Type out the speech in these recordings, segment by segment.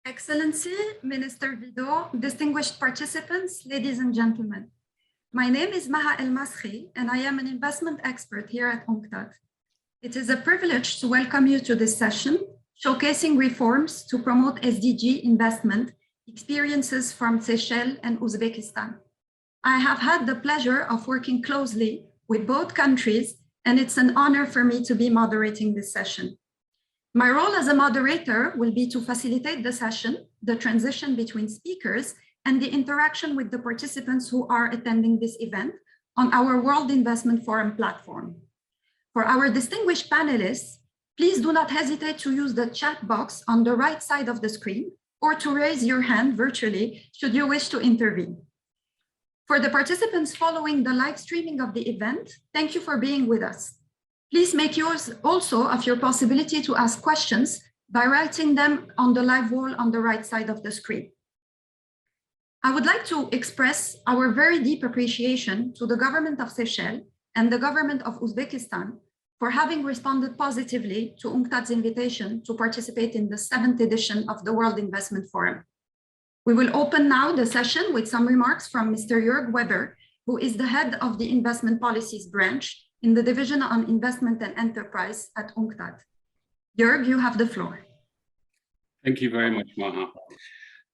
Excellency, Minister Vido, distinguished participants, ladies and gentlemen. My name is Maha El Masri, and I am an investment expert here at UNCTAD. It is a privilege to welcome you to this session, showcasing reforms to promote SDG investment experiences from Seychelles and Uzbekistan. I have had the pleasure of working closely with both countries, and it's an honor for me to be moderating this session. My role as a moderator will be to facilitate the session, the transition between speakers, and the interaction with the participants who are attending this event on our World Investment Forum platform. For our distinguished panelists, please do not hesitate to use the chat box on the right side of the screen or to raise your hand virtually should you wish to intervene. For the participants following the live streaming of the event, thank you for being with us. Please make use also of your possibility to ask questions by writing them on the live wall on the right side of the screen. I would like to express our very deep appreciation to the government of Seychelles and the government of Uzbekistan for having responded positively to UNCTAD's invitation to participate in the 7th edition of the World Investment Forum. We will open now the session with some remarks from Mr. Jörg Weber, who is the head of the Investment Policies branch in the Division on Investment and Enterprise at UNCTAD. Jörg, you have the floor. Thank you very much, Maha.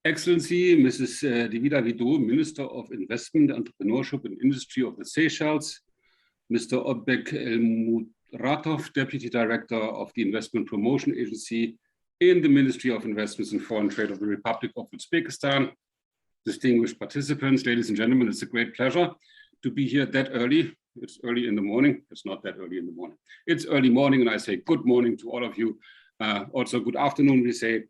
Excellency, Mrs. Divida Vido, Minister of Investment, Entrepreneurship and Industry of the Seychelles, Mr. Odbek Elmuratov, Deputy Director of the Investment Promotion Agency in the Ministry of Investments and Foreign Trade of the Republic of Uzbekistan, distinguished participants, ladies and gentlemen, it's a great pleasure to be here that early. It's early in the morning. It's not that early in the morning. It's early morning, and I say good morning to all of you. Also, good afternoon, we say.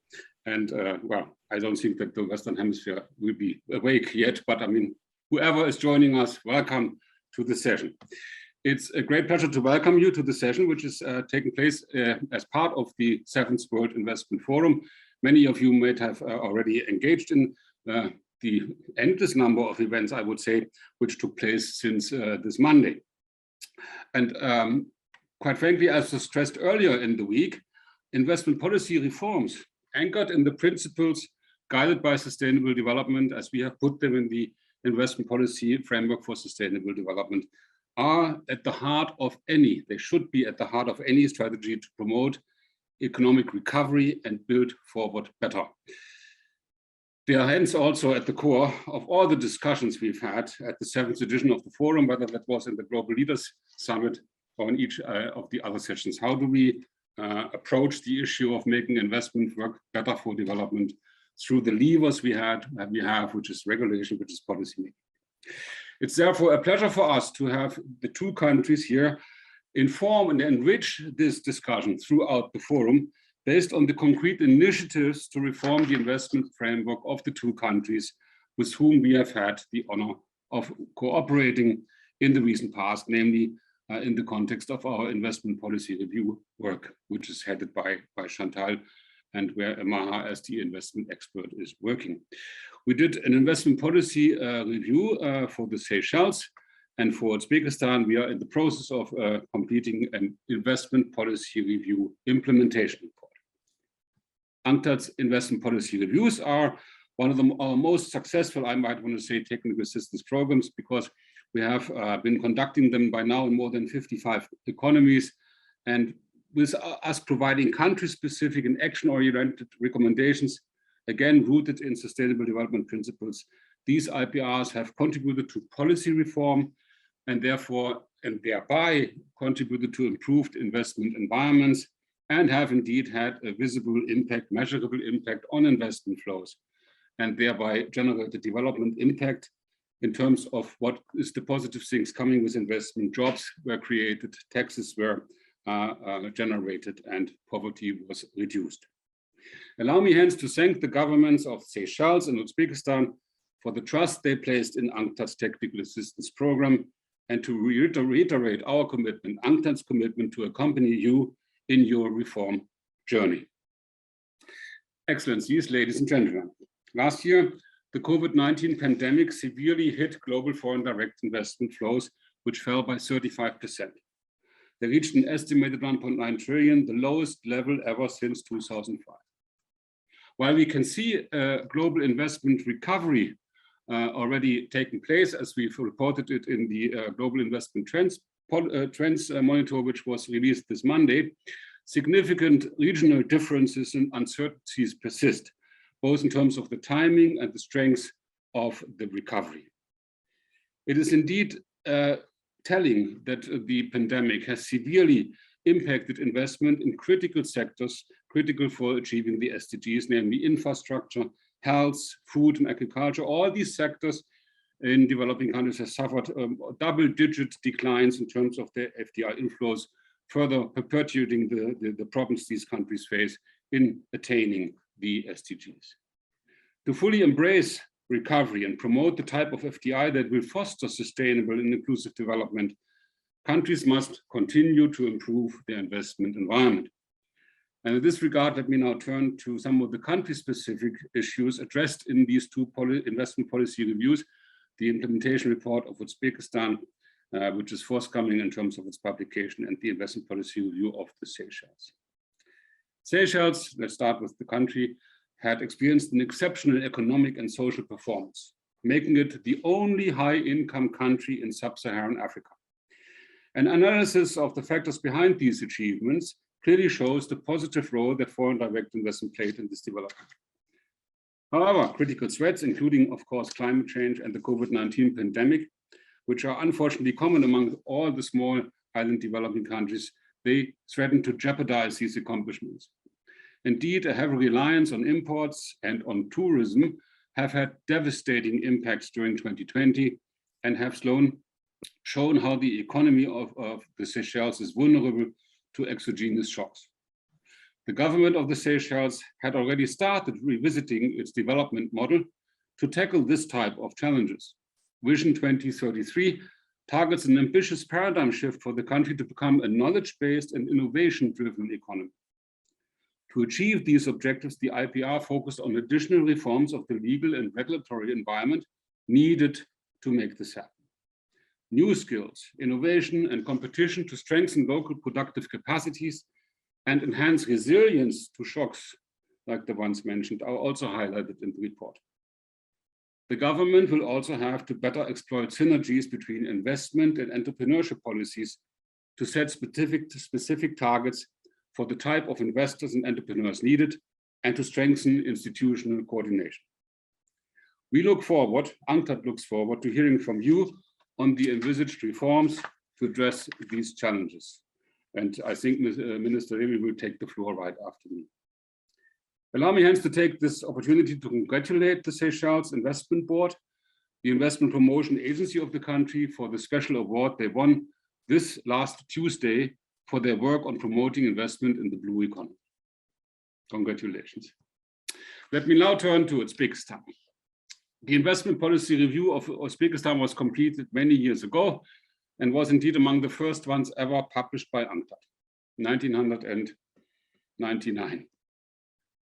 And well, I don't think that the Western Hemisphere will be awake yet, but I mean, whoever is joining us, welcome to the session. It's a great pleasure to welcome you to the session, which is taking place as part of the 7th World Investment Forum. Many of you might have already engaged in the endless number of events, I would say, which took place since this Monday. And quite frankly, as was stressed earlier in the week, investment policy reforms anchored in the principles guided by sustainable development, as we have put them in the investment policy framework for sustainable development, are at the heart of any, they should be at the heart of any strategy to promote economic recovery and build forward better. They are hence also at the core of all the discussions we've had at the 7th edition of the forum, whether that was in the Global Leaders Summit or in each of the other sessions. How do we approach the issue of making investment work better for development through the levers we have, which is regulation, which is policy making. It's therefore a pleasure for us to have the two countries here inform and enrich this discussion throughout the forum based on the concrete initiatives to reform the investment framework of the two countries with whom we have had the honor of cooperating in the recent past, namely in the context of our investment policy review work, which is headed by Chantal and where Maha as the investment expert is working. We did an investment policy review for the Seychelles, and for Uzbekistan, we are in the process of completing an investment policy review implementation report. UNCTAD's investment policy reviews are one of our most successful, I might want to say, technical assistance programs, because we have been conducting them by now in more than 55 economies, and with us providing country-specific and action-oriented recommendations, again rooted in sustainable development principles. These IPRs have contributed to policy reform and therefore and thereby contributed to improved investment environments and have indeed had a visible impact, measurable impact on investment flows, and thereby generated development impact in terms of what is the positive things coming with investment. Jobs were created, taxes were generated, and poverty was reduced. Allow me hence to thank the governments of Seychelles and Uzbekistan for the trust they placed in UNCTAD's technical assistance program, and to reiterate our commitment, UNCTAD's commitment, to accompany you in your reform journey. Excellencies, ladies and gentlemen, last year, the COVID-19 pandemic severely hit global foreign direct investment flows, which fell by 35%. They reached an estimated 1.9 trillion, the lowest level ever since 2005. While we can see global investment recovery already taking place, as we've reported it in the Global Investment Trends Monitor, which was released this Monday, significant regional differences and uncertainties persist, both in terms of the timing and the strength of the recovery. It is indeed telling that the pandemic has severely impacted investment in critical sectors critical for achieving the SDGs, namely infrastructure, health, food and agriculture. All these sectors in developing countries have suffered double-digit declines in terms of their FDI inflows, further perpetuating the problems these countries face in attaining the SDGs. To fully embrace recovery and promote the type of FDI that will foster sustainable and inclusive development, countries must continue to improve their investment environment. And in this regard, let me now turn to some of the country-specific issues addressed in these two investment policy reviews, the implementation report of Uzbekistan, which is forthcoming in terms of its publication, and the investment policy review of the Seychelles. Seychelles, let's start with the country, had experienced an exceptional economic and social performance, making it the only high-income country in sub-Saharan Africa. An analysis of the factors behind these achievements clearly shows the positive role that foreign direct investment played in this development. However, critical threats, including, of course, climate change and the COVID-19 pandemic, which are unfortunately common among all the small island developing countries, they threaten to jeopardize these accomplishments. Indeed, a heavy reliance on imports and on tourism have had devastating impacts during 2020 and have shown how the economy of the Seychelles is vulnerable to exogenous shocks. The government of the Seychelles had already started revisiting its development model to tackle this type of challenges. Vision 2033 targets an ambitious paradigm shift for the country to become a knowledge-based and innovation-driven economy. To achieve these objectives, the IPR focused on additional reforms of the legal and regulatory environment needed to make this happen. New skills, innovation, and competition to strengthen local productive capacities and enhance resilience to shocks like the ones mentioned are also highlighted in the report. The government will also have to better exploit synergies between investment and entrepreneurship policies to set specific targets for the type of investors and entrepreneurs needed and to strengthen institutional coordination. We look forward, UNCTAD looks forward to hearing from you on the envisaged reforms to address these challenges. And I think Minister Levy will take the floor right after me. Allow me hence to take this opportunity to congratulate the Seychelles Investment Board, the investment promotion agency of the country, for the special award they won this last Tuesday for their work on promoting investment in the blue economy. Congratulations. Let me now turn to Uzbekistan. The investment policy review of Uzbekistan was completed many years ago and was indeed among the first ones ever published by UNCTAD, 1999,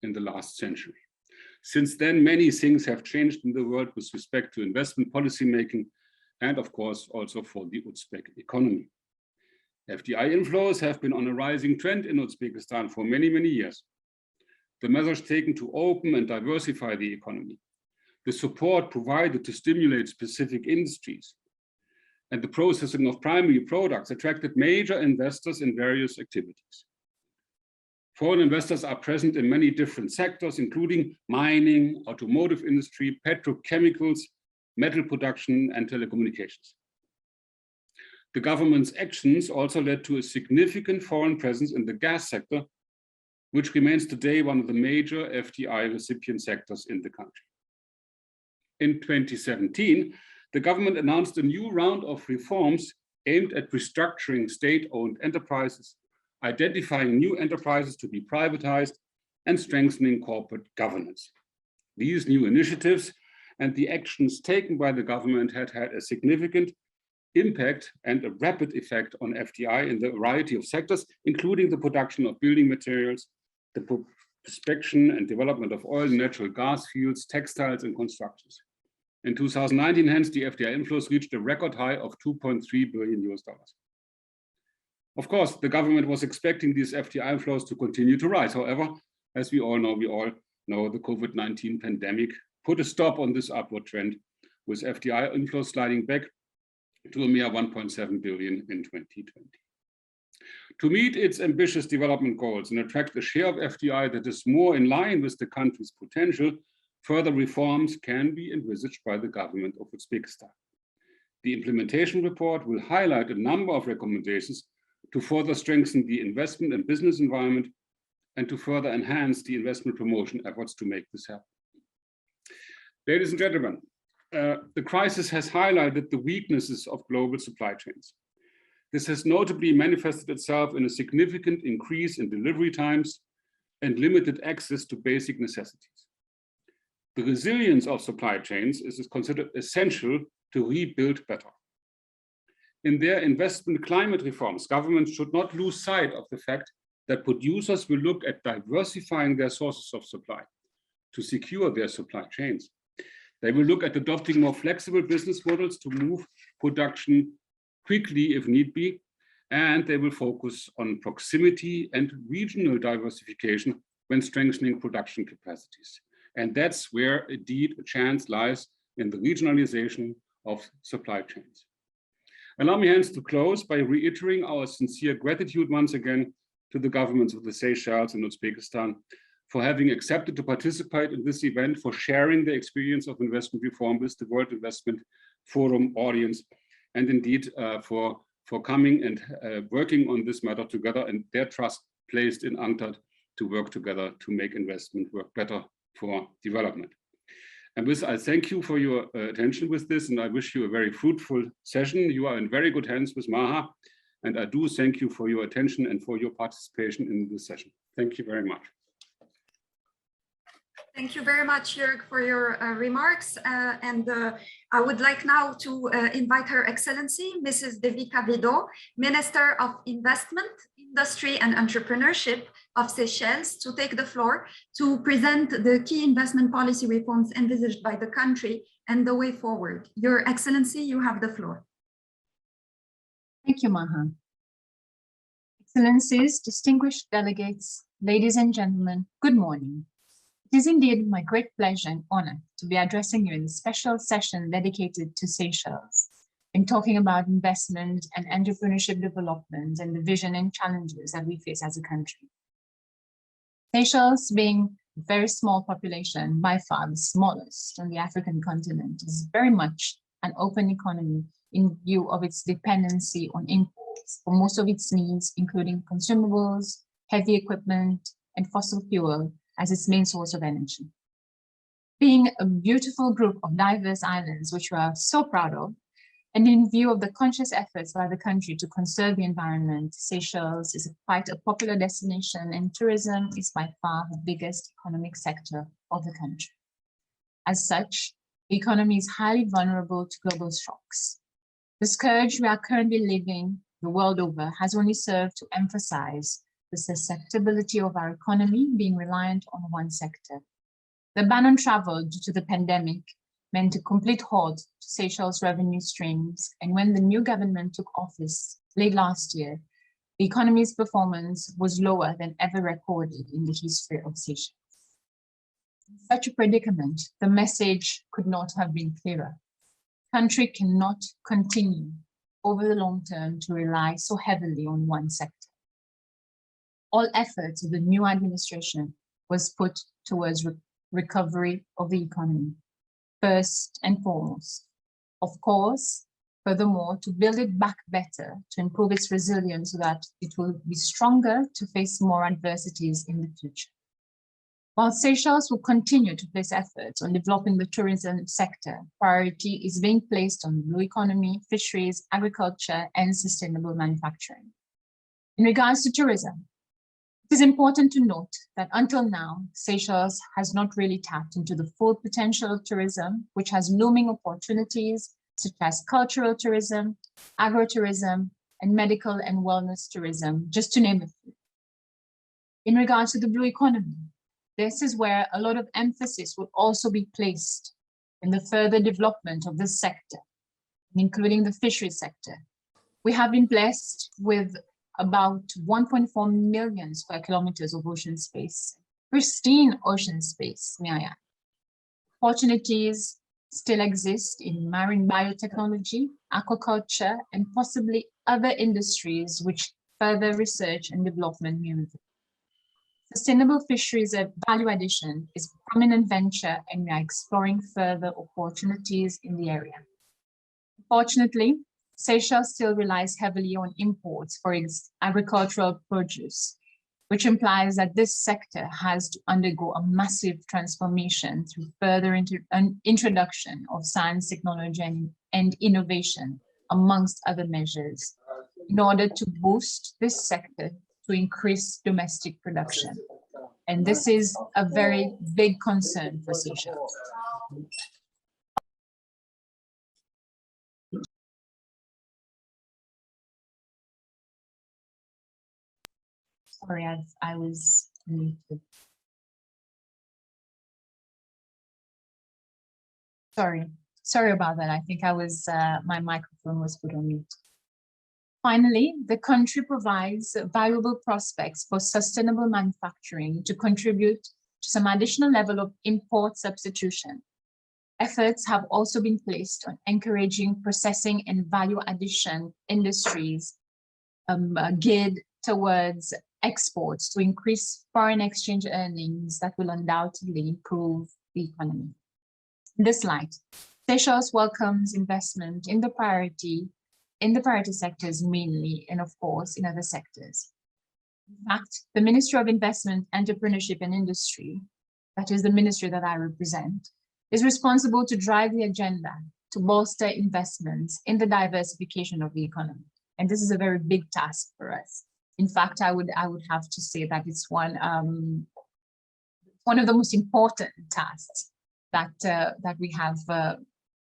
in the last century. Since then, many things have changed in the world with respect to investment policy making and, of course, also for the Uzbek economy. FDI inflows have been on a rising trend in Uzbekistan for many, many years. The measures taken to open and diversify the economy, the support provided to stimulate specific industries, and the processing of primary products attracted major investors in various activities. Foreign investors are present in many different sectors, including mining, automotive industry, petrochemicals, metal production, and telecommunications. The government's actions also led to a significant foreign presence in the gas sector, which remains today one of the major FDI recipient sectors in the country. In 2017, the government announced a new round of reforms aimed at restructuring state-owned enterprises, identifying new enterprises to be privatized, and strengthening corporate governance. These new initiatives and the actions taken by the government had had a significant impact and a rapid effect on FDI in the variety of sectors, including the production of building materials, the prospection and development of oil and natural gas fields, textiles, and constructions. In 2019, hence, the FDI inflows reached a record high of $2.3 billion. Of course, the government was expecting these FDI inflows to continue to rise. However, as we all know now the COVID-19 pandemic put a stop on this upward trend, with FDI inflows sliding back to a mere 1.7 billion in 2020. To meet its ambitious development goals and attract a share of FDI that is more in line with the country's potential, further reforms can be envisaged by the government of Uzbekistan. The implementation report will highlight a number of recommendations to further strengthen the investment and business environment and to further enhance the investment promotion efforts to make this happen. Ladies and gentlemen, the crisis has highlighted the weaknesses of global supply chains. This has notably manifested itself in a significant increase in delivery times and limited access to basic necessities. The resilience of supply chains is considered essential to rebuild better. In their investment climate reforms, governments should not lose sight of the fact that producers will look at diversifying their sources of supply to secure their supply chains. They will look at adopting more flexible business models to move production quickly if need be, and they will focus on proximity and regional diversification when strengthening production capacities. And that's where indeed a chance lies in the regionalization of supply chains. Allow me hence to close by reiterating our sincere gratitude once again to the governments of the Seychelles and Uzbekistan for having accepted to participate in this event, for sharing the experience of investment reform with the World Investment Forum audience, and indeed for coming and working on this matter together, and their trust placed in UNCTAD to work together to make investment work better for development. And with I thank you for your attention with this, and I wish you a very fruitful session. You are in very good hands with Maha, and I do thank you for your attention and for your participation in this session. Thank you very much. Thank you very much, Jörg, for your remarks. I would like now to invite Her Excellency, Mrs. Devika Vido, Minister of Investment, Industry and Entrepreneurship of Seychelles, to take the floor to present the key investment policy reforms envisaged by the country and the way forward. Your Excellency, you have the floor. Thank you, Maha. Excellencies, distinguished delegates, ladies and gentlemen, good morning. It is indeed my great pleasure and honor to be addressing you in this special session dedicated to Seychelles in talking about investment and entrepreneurship development and the vision and challenges that we face as a country. Seychelles, being a very small population, by far the smallest on the African continent, is very much an open economy in view of its dependency on imports for most of its needs, including consumables, heavy equipment, and fossil fuel as its main source of energy. Being a beautiful group of diverse islands, which we are so proud of, and in view of the conscious efforts by the country to conserve the environment, Seychelles is quite a popular destination, and tourism is by far the biggest economic sector of the country. As such, the economy is highly vulnerable to global shocks. The scourge we are currently living the world over has only served to emphasize the susceptibility of our economy being reliant on one sector. The ban on travel due to the pandemic meant a complete halt to Seychelles' revenue streams, and when the new government took office late last year, the economy's performance was lower than ever recorded in the history of Seychelles. In such a predicament, the message could not have been clearer. The country cannot continue over the long term to rely so heavily on one sector. All efforts of the new administration was put towards recovery of the economy, first and foremost. Of course, furthermore, to build it back better, to improve its resilience so that it will be stronger to face more adversities in the future. While Seychelles will continue to place efforts on developing the tourism sector, priority is being placed on blue economy, fisheries, agriculture, and sustainable manufacturing. In regards to tourism, it is important to note that until now, Seychelles has not really tapped into the full potential of tourism, which has looming opportunities such as cultural tourism, agro-tourism, and medical and wellness tourism, just to name a few. In regards to the blue economy, this is where a lot of emphasis will also be placed in the further development of this sector, including the fisheries sector. We have been blessed with about 1.4 million square kilometers of ocean space, pristine ocean space, may I add. Opportunities still exist in marine biotechnology, aquaculture, and possibly other industries which further research and development may reveal. Sustainable fisheries value addition is a prominent venture, and we are exploring further opportunities in the area. Fortunately, Seychelles still relies heavily on imports for its agricultural produce, which implies that this sector has to undergo a massive transformation through further introduction of science, technology, and innovation, amongst other measures, in order to boost this sector to increase domestic production. And this is a very big concern for Seychelles. Sorry, I was muted. Sorry about that. I think I was, my microphone was put on mute. Finally, the country provides valuable prospects for sustainable manufacturing to contribute to some additional level of import substitution. Efforts have also been placed on encouraging processing and value addition industries geared towards exports to increase foreign exchange earnings that will undoubtedly improve the economy. In this light, Seychelles welcomes investment in the priority sectors mainly, and of course in other sectors. In fact, the Ministry of Investment, Entrepreneurship and Industry, that is the ministry that I represent, is responsible to drive the agenda to bolster investments in the diversification of the economy. And this is a very big task for us. In fact, I would have to say that it's one of the most important tasks that we have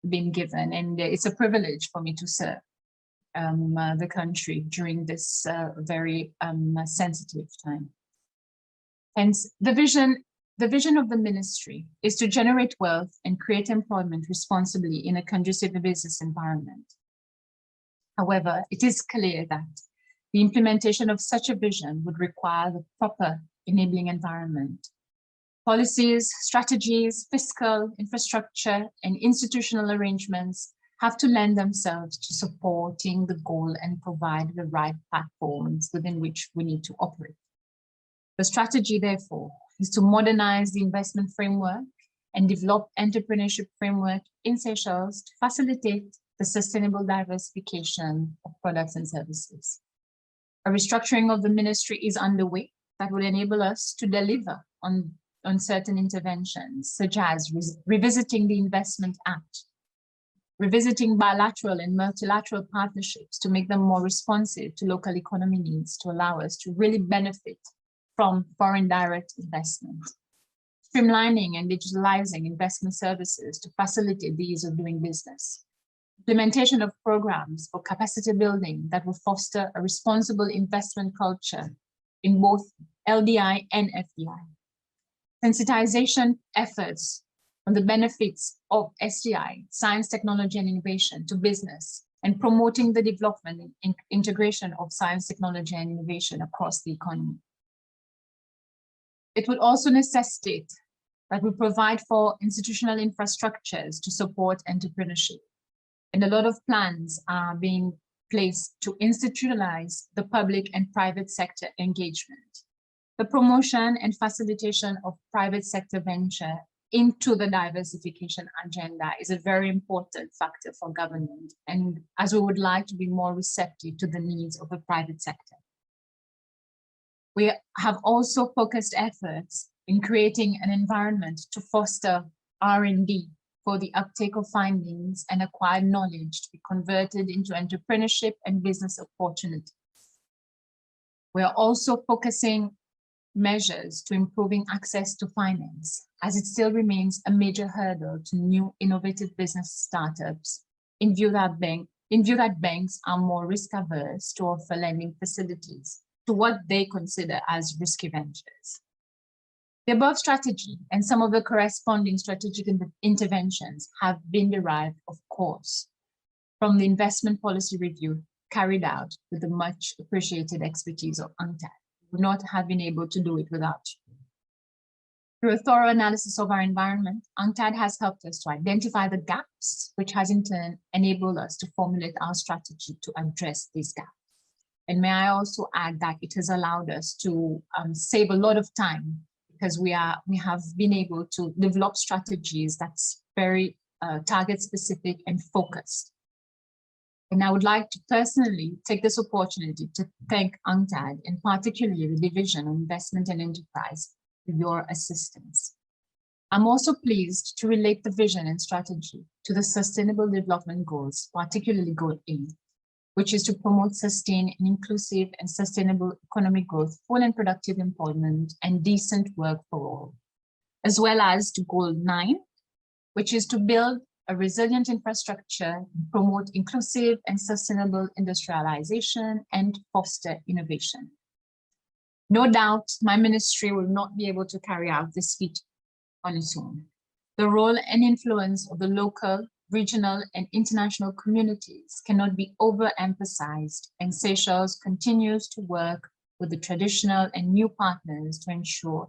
been given, and it's a privilege for me to serve the country during this very sensitive time. Hence, the vision of the ministry is to generate wealth and create employment responsibly in a conducive business environment. However, it is clear that the implementation of such a vision would require the proper enabling environment. Policies, strategies, fiscal, infrastructure, and institutional arrangements have to lend themselves to supporting the goal and provide the right platforms within which we need to operate. The strategy, therefore, is to modernize the investment framework and develop entrepreneurship framework in Seychelles to facilitate the sustainable diversification of products and services. A restructuring of the ministry is underway that will enable us to deliver on certain interventions, such as revisiting the Investment Act, revisiting bilateral and multilateral partnerships to make them more responsive to local economy needs, to allow us to really benefit from foreign direct investment, streamlining and digitalizing investment services to facilitate the ease of doing business, implementation of programs for capacity building that will foster a responsible investment culture in both LDI and FDI, sensitization efforts on the benefits of STI, science, technology, and innovation to business, and promoting the development and integration of science, technology, and innovation across the economy. It would also necessitate that we provide for institutional infrastructures to support entrepreneurship. And a lot of plans are being placed to institutionalize the public and private sector engagement. The promotion and facilitation of private sector venture into the diversification agenda is a very important factor for government, and as we would like to be more receptive to the needs of the private sector. We have also focused efforts in creating an environment to foster R&D for the uptake of findings and acquired knowledge to be converted into entrepreneurship and business opportunities. We are also focusing measures to improving access to finance, as it still remains a major hurdle to new innovative business startups, in view that banks are more risk averse to offer lending facilities to what they consider as risky ventures. The above strategy and some of the corresponding strategic interventions have been derived, of course, from the investment policy review carried out with the much appreciated expertise of UNCTAD. We would not have been able to do it without you. Through a thorough analysis of our environment, UNCTAD has helped us to identify the gaps, which has in turn enabled us to formulate our strategy to address these gaps. And may I also add that it has allowed us to save a lot of time, because we have been able to develop strategies that's very target specific and focused. And I would like to personally take this opportunity to thank UNCTAD, and particularly the Division of Investment and Enterprise, for your assistance. I'm also pleased to relate the vision and strategy to the Sustainable Development Goals, particularly Goal A, which is to promote sustained and inclusive and sustainable economic growth, full and productive employment, and decent work for all, as well as to Goal 9, which is to build a resilient infrastructure, promote inclusive and sustainable industrialization, and foster innovation. No doubt, my ministry will not be able to carry out this feat on its own. The role and influence of the local, regional, and international communities cannot be overemphasized, and Seychelles continues to work with the traditional and new partners to ensure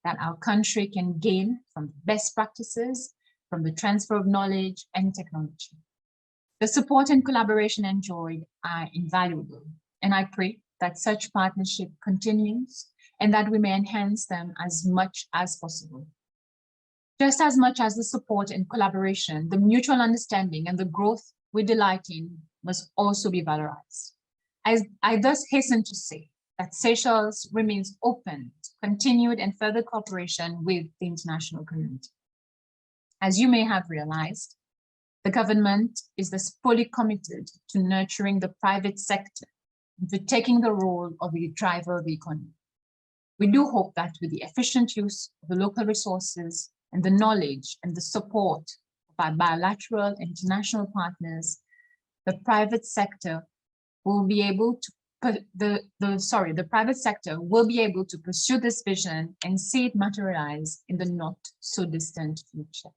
that our country can gain from best practices, from the transfer of knowledge and technology. The support and collaboration enjoyed are invaluable, and I pray that such partnership continues and that we may enhance them as much as possible. Just as much as the support and collaboration, the mutual understanding and the growth we delight in must also be valorized. I thus hasten to say that Seychelles remains open to continued and further cooperation with the international community. As you may have realized, the government is thus fully committed to nurturing the private sector and to taking the role of a driver of the economy. We do hope that with the efficient use of the local resources and the knowledge and the support of our bilateral and international partners, the private sector will be able to the private sector will be able to pursue this vision and see it materialize in the not so distant future.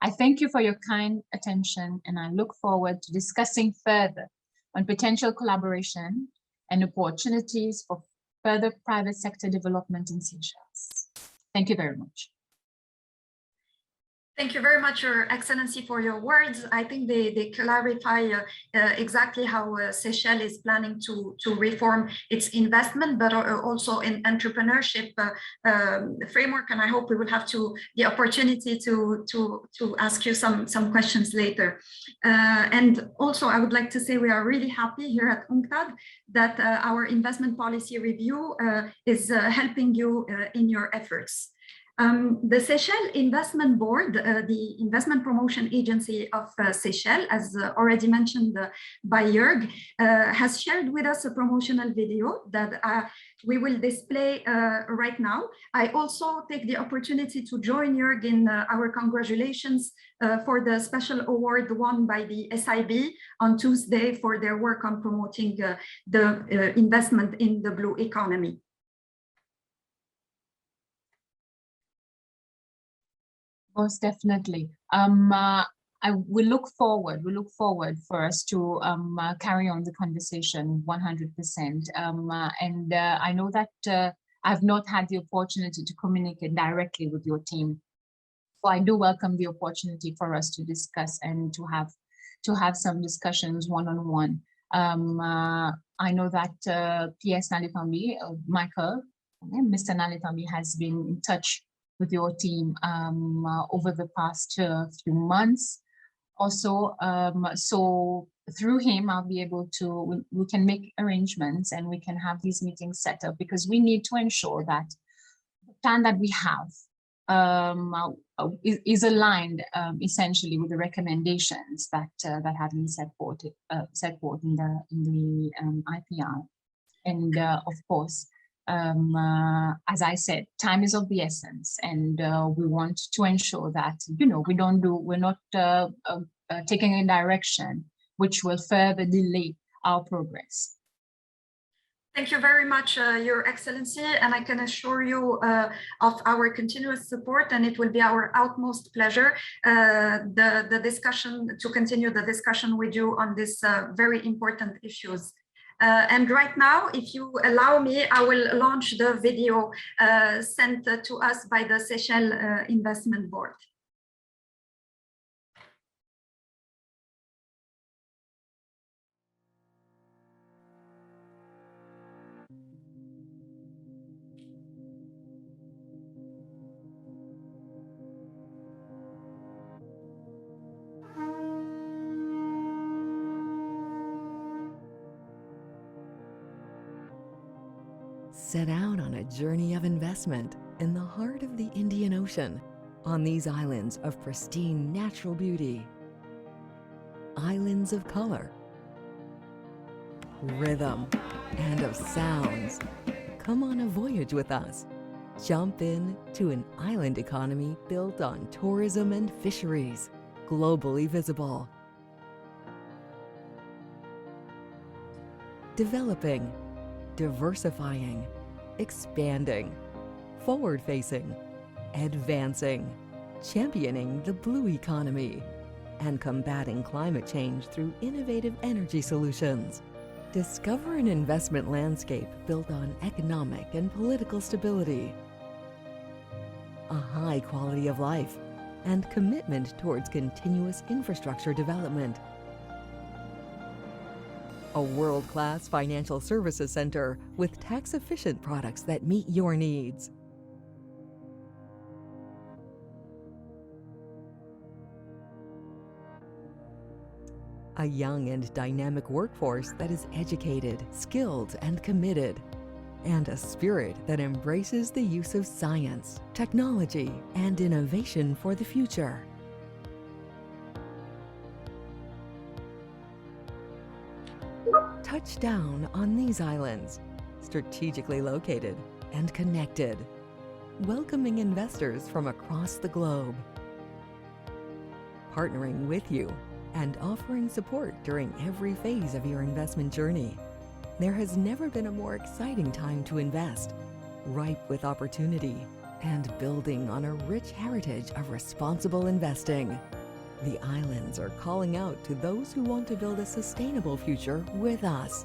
I thank you for your kind attention, and I look forward to discussing further on potential collaboration and opportunities for further private sector development in Seychelles. Thank you very much. Thank you very much, Your Excellency, for your words. I think they clarify exactly how Seychelles is planning to reform its investment, but also in entrepreneurship framework. And I hope we will have the opportunity to ask you some questions later. And also, I would like to say we are really happy here at UNCTAD that our investment policy review is helping you in your efforts. The Seychelles Investment Board, the investment promotion agency of Seychelles, as already mentioned by Jörg, has shared with us a promotional video that we will display right now. I also take the opportunity to join Jörg in our congratulations for the special award won by the SIB on Tuesday for their work on promoting the investment in the blue economy. Most definitely. We look forward for us to carry on the conversation 100%. And I know that I've not had the opportunity to communicate directly with your team. So I do welcome the opportunity for us to discuss and to have some discussions one-on-one. I know that PS Nalitambi, Michael, Mr. Nalitambi has been in touch with your team over the past few months. Also, so through him, I'll be able to, we can make arrangements and we can have these meetings set up, because we need to ensure that the plan that we have is aligned essentially with the recommendations that have been set forth in the IPR. And of course, as I said, time is of the essence, and we want to ensure that, you know, we're not taking a direction which will further delay our progress. Thank you very much, Your Excellency, and I can assure you of our continuous support, and it will be our utmost pleasure to continue the discussion with you on these very important issues. And right now, if you allow me, I will launch the video sent to us by the Seychelles Investment Board. Set out on a journey of investment in the heart of the Indian Ocean, on these islands of pristine natural beauty, islands of color, rhythm, and of sounds. Come on a voyage with us. Jump in to an island economy built on tourism and fisheries, globally visible. Developing, diversifying, expanding, forward-facing, advancing, championing the blue economy, and combating climate change through innovative energy solutions. Discover an investment landscape built on economic and political stability, a high quality of life, and commitment towards continuous infrastructure development. A world-class financial services center with tax-efficient products that meet your needs. A young and dynamic workforce that is educated, skilled, and committed. And a spirit that embraces the use of science, technology, and innovation for the future. Touch down on these islands, strategically located and connected, welcoming investors from across the globe, partnering with you and offering support during every phase of your investment journey. There has never been a more exciting time to invest, ripe with opportunity and building on a rich heritage of responsible investing. The islands are calling out to those who want to build a sustainable future with us,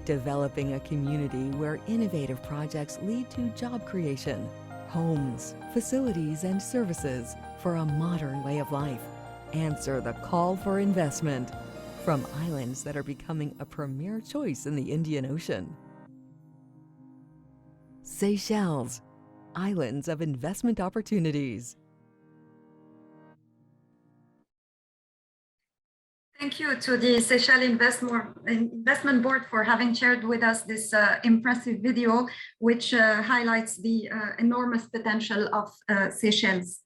developing a community where innovative projects lead to job creation, homes, facilities, and services for a modern way of life. Answer the call for investment from islands that are becoming a premier choice in the Indian Ocean. Seychelles, islands of investment opportunities. Thank you to the Seychelles Investment Board for having shared with us this impressive video, which highlights the enormous potential of Seychelles.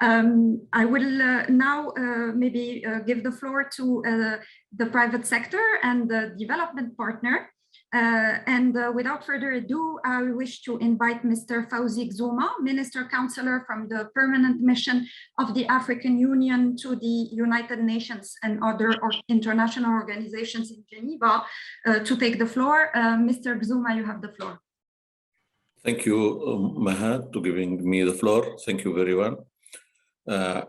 I will now maybe give the floor to the private sector and the development partner. Without further ado, I wish to invite Mr. Fawzi Gzouma, Minister Counselor from the Permanent Mission of the African Union to the United Nations and other international organizations in Geneva, to take the floor. Mr. Gzouma, you have the floor. Thank you, Maha, to giving me the floor. Thank you very well. I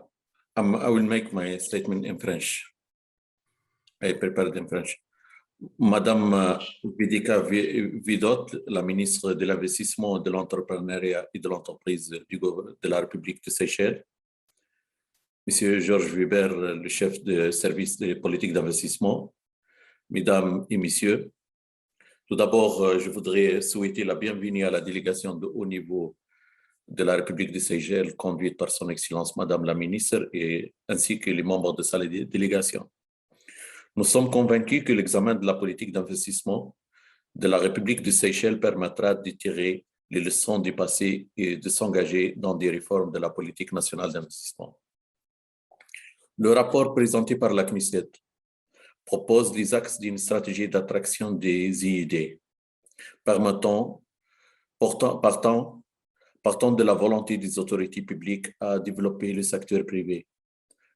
will make my statement in French. I prepared in French. Madame Vidika Vidot, la ministre de l'Investissement, de l'Entrepreneuriat et de l'Entreprise de la République de Seychelles. Monsieur Georges Weber, le chef de service des politiques d'investissement. Mesdames et messieurs, tout d'abord, je voudrais souhaiter la bienvenue à la délégation de haut niveau de la République de Seychelles, conduite par son Excellence Madame la ministre, et ainsi que les membres de sa délégation. Nous sommes convaincus que l'examen de la politique d'investissement de la République de Seychelles permettra de tirer les leçons du passé et de s'engager dans des réformes de la politique nationale d'investissement. Le rapport présenté par la CNISET propose les axes d'une stratégie d'attraction des IID, partant de la volonté des autorités publiques à développer le secteur privé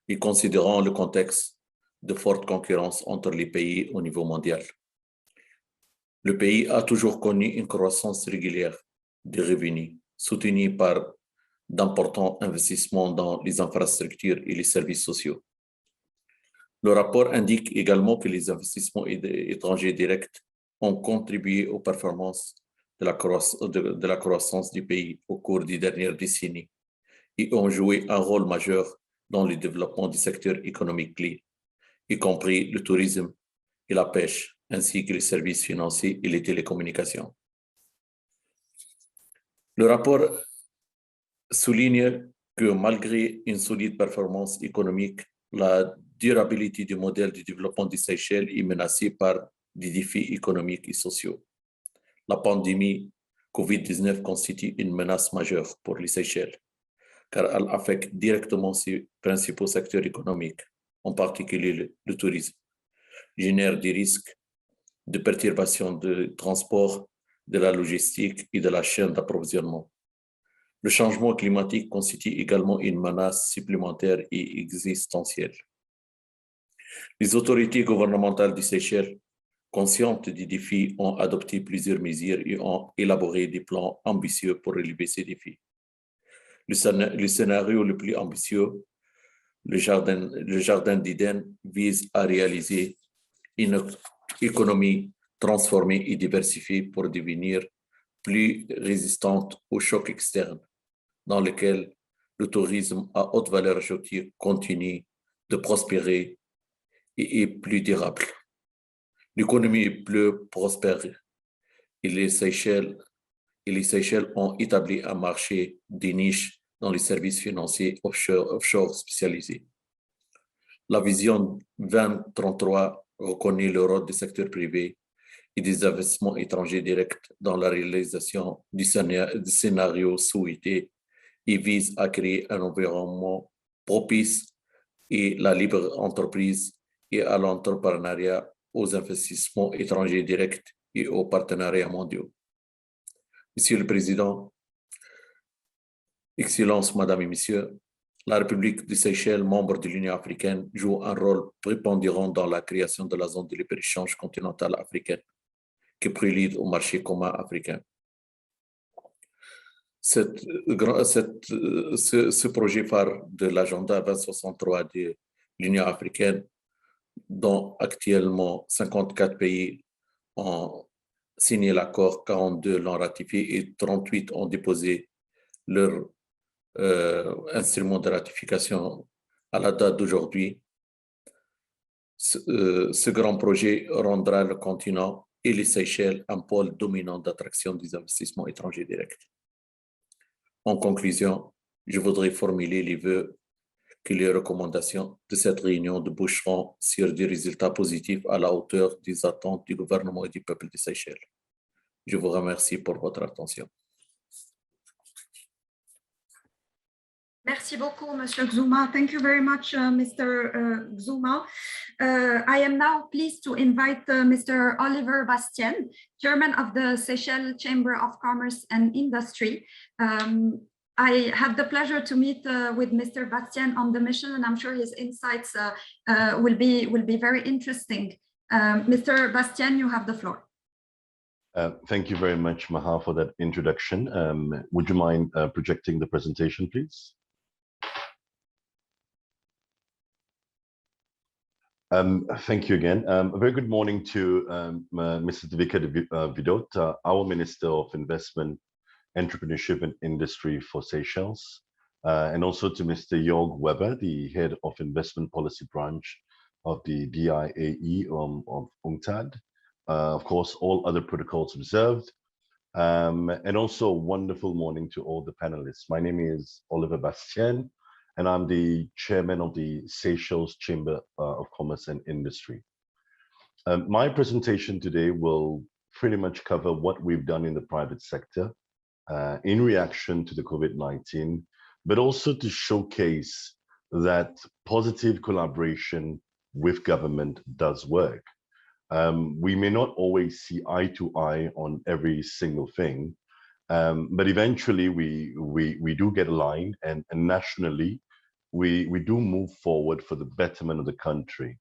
et considérant le contexte de forte concurrence entre les pays au niveau mondial. Le pays a toujours connu une croissance régulière des revenus, soutenue par d'importants investissements dans les infrastructures et les services sociaux. Le rapport indique également que les investissements étrangers directs ont contribué aux performances de la croissance du pays au cours des dernières décennies et ont joué un rôle majeur dans le développement du secteur économique clé, y compris le tourisme et la pêche, ainsi que les services financiers et les télécommunications. Le rapport souligne que malgré une solide performance économique, la durabilité du modèle de développement des Seychelles est menacée par des défis économiques et sociaux. La pandémie COVID-19 constitue une menace majeure pour les Seychelles, car elle affecte directement ses principaux secteurs économiques, en particulier le tourisme, génère des risques de perturbation de transport, de la logistique et de la chaîne d'approvisionnement. Le changement climatique constitue également une menace supplémentaire et existentielle. Les autorités gouvernementales des Seychelles, conscientes des défis, ont adopté plusieurs mesures et ont élaboré des plans ambitieux pour relever ces défis. Le scénario le plus ambitieux, le jardin d'Éden, vise à réaliser une économie transformée et diversifiée pour devenir plus résistante aux chocs externes, dans lequel le tourisme à haute valeur ajoutée continue de prospérer et est plus durable. L'économie est plus prospère et les Seychelles ont établi un marché de niche dans les services financiers offshore spécialisés. La vision 2033 reconnaît le rôle du secteur privé et des investissements étrangers directs dans la réalisation du scénario souhaité et vise à créer un environnement propice et la libre entreprise et à l'entrepreneuriat, aux investissements étrangers directs et aux partenariats mondiaux. Monsieur le Président, Excellences, Madame et Messieurs, la République des Seychelles, membre de l'Union africaine, joue un rôle prépondérant dans la création de la zone de libre-échange continentale africaine, qui prélude au marché commun africain. Ce projet phare de l'agenda 2063 de l'Union africaine, dont actuellement 54 pays ont signé l'accord, 42 l'ont ratifié et 38 ont déposé leur instrument de ratification à la date d'aujourd'hui. Ce grand projet rendra le continent et les Seychelles un pôle dominant d'attraction des investissements étrangers directs. En conclusion, je voudrais formuler les vœux que les recommandations de cette réunion déboucheront sur des résultats positifs à la hauteur des attentes du gouvernement et du peuple des Seychelles. Je vous remercie pour votre attention. Merci beaucoup, Monsieur Xuma. Thank you very much, Mr. Xuma. I am now pleased to invite Mr. Oliver Bastien, Chairman of the Seychelles Chamber of Commerce and Industry. I have the pleasure to meet with Mr. Bastien on the mission, and I'm sure his insights will be very interesting. Mr. Bastien, you have the floor. Thank you very much, Maha, for that introduction. Would you mind projecting the presentation, please? Thank you again. A very good morning to Mrs. Devika Vidot, our Minister of Investment, Entrepreneurship and Industry for Seychelles, and also to Mr. Jorg Weber, the Head of Investment Policy Branch of the DIAE of UNCTAD. Of course, all other protocols observed. And also a wonderful morning to all the panelists. My name is Oliver Bastien, and I'm the chairman of the Seychelles Chamber of Commerce and Industry. My presentation today will pretty much cover what we've done in the private sector in reaction to the COVID-19, but also to showcase that positive collaboration with government does work. We may not always see eye to eye on every single thing, but eventually we do get aligned, and nationally we do move forward for the betterment of the country.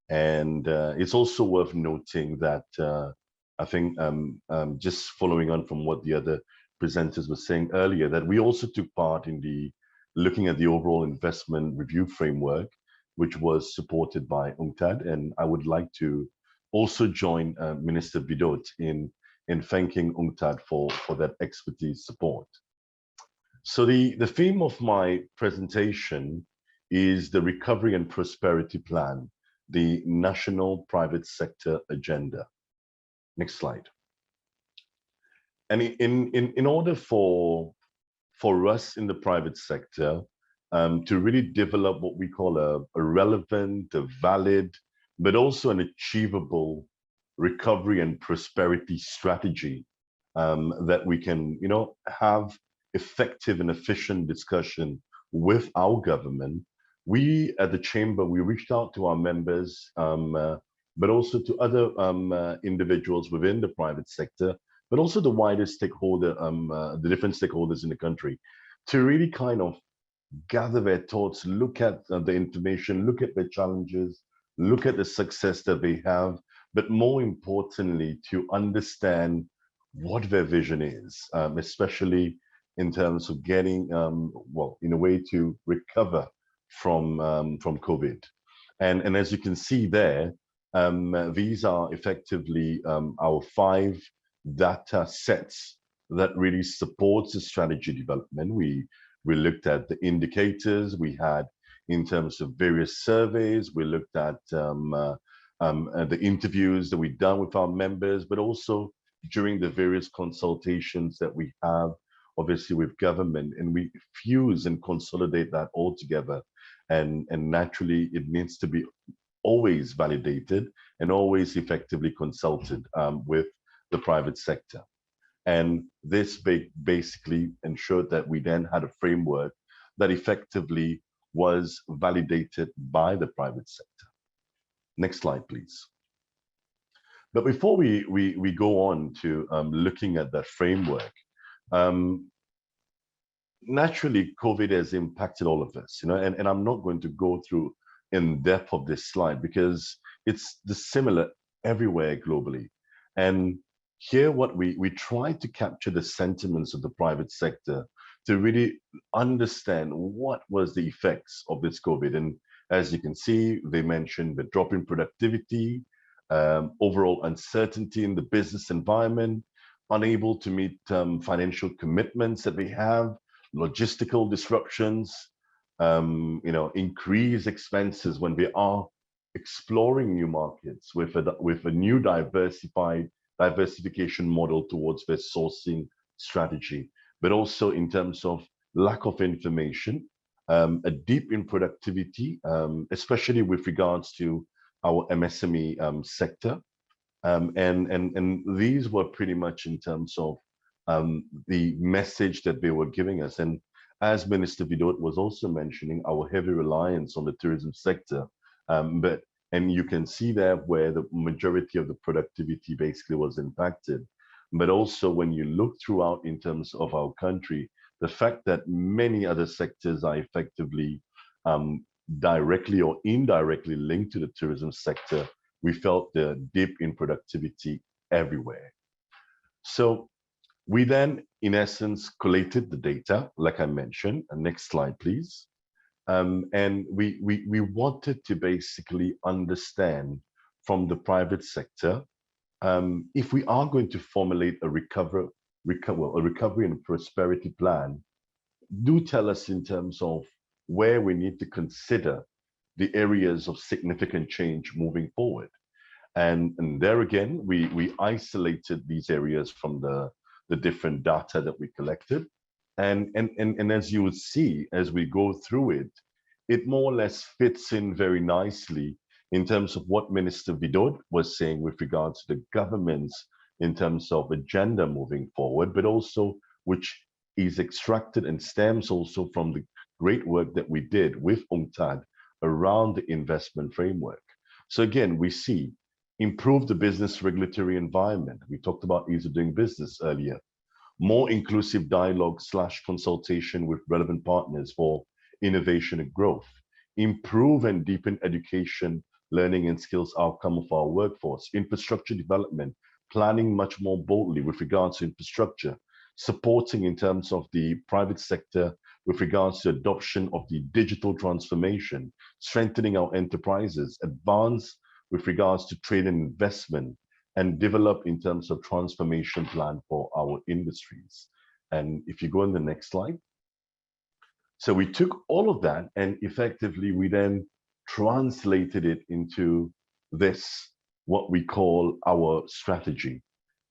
And it's also worth noting that I think just following on from what the other presenters were saying earlier, that we also took part in the looking at the overall investment review framework, which was supported by UNCTAD, and I would like to also join Minister Vidot in thanking UNCTAD for that expertise support. So the theme of my presentation is the Recovery and Prosperity Plan, the National Private Sector Agenda. Next slide. And in order for us in the private sector to really develop what we call a relevant, a valid, but also an achievable recovery and prosperity strategy that we can, have effective and efficient discussion with our government. We at the Chamber, we reached out to our members, but also to other individuals within the private sector, but also the wider stakeholder, the different stakeholders in the country, to really kind of gather their thoughts, look at the information, look at the challenges, look at the success that they have, but more importantly, to understand what their vision is, especially in terms of getting, well, in a way to recover from COVID. And as you can see there, these are effectively our 5 data sets that really supports the strategy development. We looked at the indicators we had in terms of various surveys. We looked at the interviews that we've done with our members, but also during the various consultations that we have, obviously with government, and we fuse and consolidate that all together. And naturally, it needs to be always validated and always effectively consulted with the private sector. And this basically ensured that we then had a framework that effectively was validated by the private sector. Next slide, please. But before we go on to looking at that framework, naturally, COVID has impacted all of us, and I'm not going to go through in depth of this slide because it's similar everywhere globally. And here, what we try to capture the sentiments of the private sector to really understand what was the effects of this COVID. And as you can see, they mentioned the drop in productivity, overall uncertainty in the business environment, unable to meet financial commitments that they have, logistical disruptions, increased expenses when they are exploring new markets with a new diversification model towards their sourcing strategy, but also in terms of lack of information, a dip in productivity, especially with regards to our MSME sector. And these were pretty much in terms of the message that they were giving us. And as Minister Vidot was also mentioning, our heavy reliance on the tourism sector. And you can see there where the majority of the productivity basically was impacted. But also when you look throughout in terms of our country, the fact that many other sectors are effectively directly or indirectly linked to the tourism sector, we felt the dip in productivity everywhere. So we then, in essence, collated the data, like I mentioned. Next slide, please. And we wanted to basically understand from the private sector, if we are going to formulate a recovery and prosperity plan, do tell us in terms of where we need to consider the areas of significant change moving forward. And there again, we isolated these areas from the different data that we collected. And as you would see, as we go through it, it more or less fits in very nicely in terms of what Minister Vidot was saying with regards to the government's in terms of agenda moving forward, but also which is extracted and stems also from the great work that we did with UNCTAD around the investment framework. So again, we see improve the business regulatory environment. We talked about ease of doing business earlier. More inclusive dialogue / consultation with relevant partners for innovation and growth. Improve and deepen education, learning and skills outcome of our workforce. Infrastructure development, planning much more boldly with regards to infrastructure. Supporting in terms of the private sector with regards to adoption of the digital transformation. Strengthening our enterprises. Advance with regards to trade and investment and develop in terms of transformation plan for our industries. And if you go on the next slide. So we took all of that and effectively we then translated it into this, what we call our strategy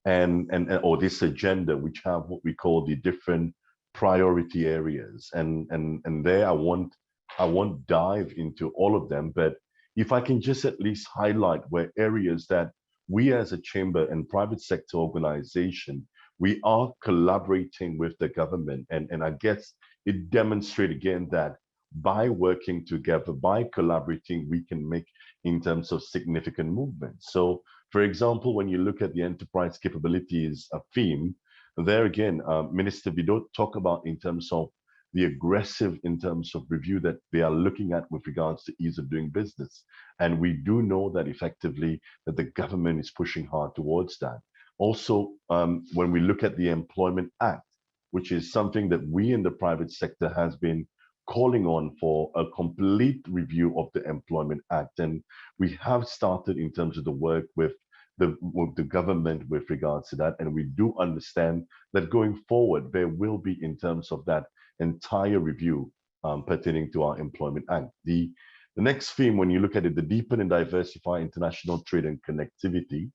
and or this agenda, which have what we call the different priority areas. And there I won't dive into all of them, but if I can just at least highlight where areas that we as a chamber and private sector organization, we are collaborating with the government. And I guess it demonstrates again that by working together, by collaborating, we can make in terms of significant movement. So for example, when you look at the enterprise capabilities theme, there again, Minister Vidot talk about in terms of the aggressive in terms of review that they are looking at with regards to ease of doing business. And we do know that effectively that the government is pushing hard towards that. Also, when we look at the Employment Act, which is something that we in the private sector has been calling on for a complete review of the Employment Act. And we have started in terms of the work with the government with regards to that. And we do understand that going forward, there will be in terms of that entire review pertaining to our Employment Act. The next theme, when you look at it, the deepen and diversify international trade and connectivity.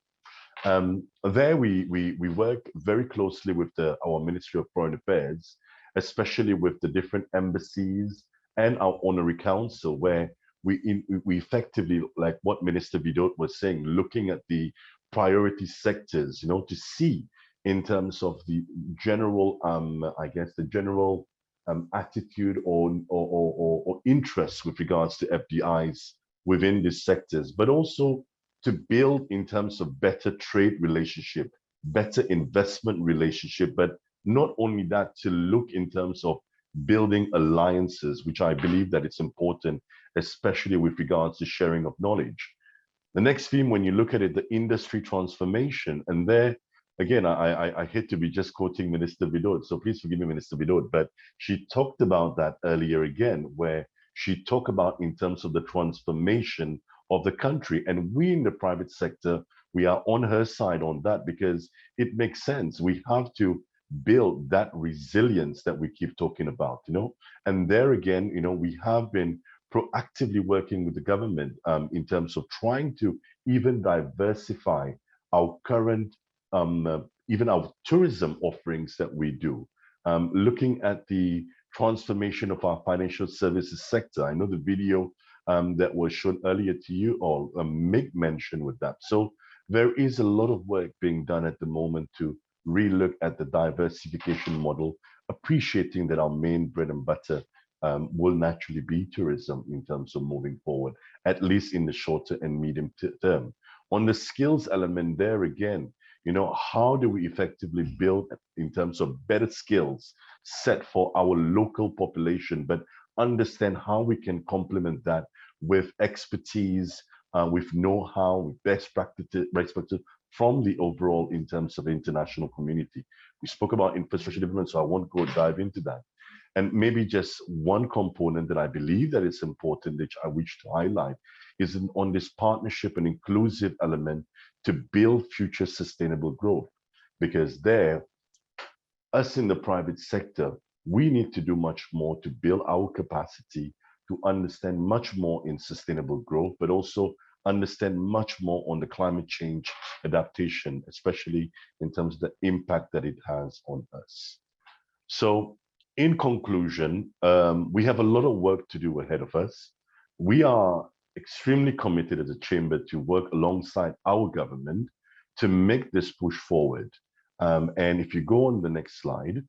There we work very closely with our Ministry of Foreign Affairs, especially with the different embassies and our honorary council, where we effectively, like what Minister Vidot was saying, looking at the priority sectors, to see in terms of the general, I guess, the general attitude or interest with regards to FDIs within these sectors, but also to build in terms of better trade relationship, better investment relationship, but not only that, to look in terms of building alliances, which I believe that it's important, especially with regards to sharing of knowledge. The next theme, when you look at it, the industry transformation, and there, again, I hate to be just quoting Minister Vidot, so please forgive me, Minister Vidot, but she talked about that earlier again, where she talked about in terms of the transformation of the country. And we in the private sector, we are on her side on that because it makes sense. We have to build that resilience that we keep talking about, and there again, we have been proactively working with the government in terms of trying to even diversify our current, even our tourism offerings that we do, looking at the transformation of our financial services sector. I know the video that was shown earlier to you all make mention with that. So there is a lot of work being done at the moment to relook at the diversification model, appreciating that our main bread and butter will naturally be tourism in terms of moving forward, at least in the shorter and medium term. On the skills element there again, how do we effectively build in terms of better skills set for our local population, but understand how we can complement that with expertise, with know-how, with best practices from the overall in terms of international community. We spoke about infrastructure development, so I won't go dive into that. And maybe just one component that I believe that is important, which I wish to highlight, is on this partnership and inclusive element to build future sustainable growth. Because there, us in the private sector, we need to do much more to build our capacity to understand much more in sustainable growth, but also understand much more on the climate change adaptation, especially in terms of the impact that it has on us. So in conclusion, we have a lot of work to do ahead of us. We are extremely committed as a chamber to work alongside our government to make this push forward. And if you go on the next slide,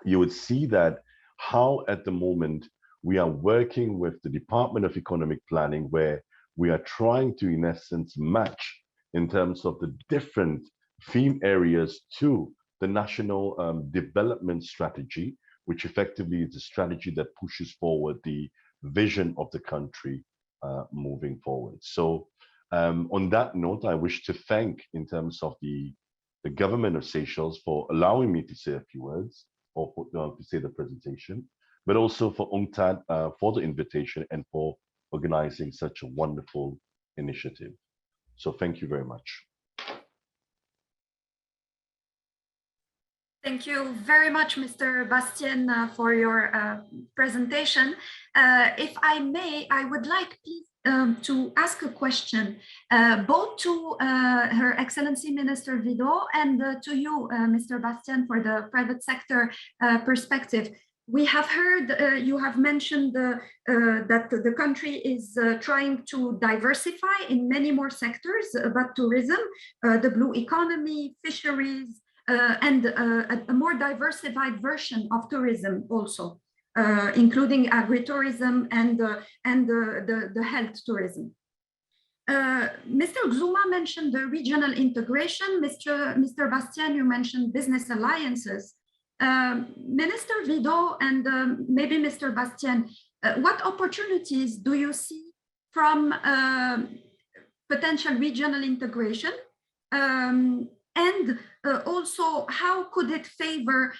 you would see that how at the moment we are working with the Department of Economic Planning, where we are trying to, in essence, match in terms of the different theme areas to the National Development Strategy, which effectively is a strategy that pushes forward the vision of the country moving forward. So on that note, I wish to thank in terms of the government of Seychelles for allowing me to say a few words or to say the presentation, but also for UNCTAD for the invitation and for organizing such a wonderful initiative. So thank you very much. Thank you very much, Mr. Bastien, for your presentation. If I may, I would like to ask a question, both to Her Excellency Minister Vidot and to you, Mr. Bastien, for the private sector perspective. We have heard, you have mentioned that the country is trying to diversify in many more sectors, but tourism, the blue economy, fisheries, and a more diversified version of tourism also, including agritourism and the health tourism. Mr. Xuma mentioned the regional integration. Mr. Bastien, you mentioned business alliances. Minister Vidot and maybe Mr. Bastien, what opportunities do you see from potential regional integration? And also, how could it favor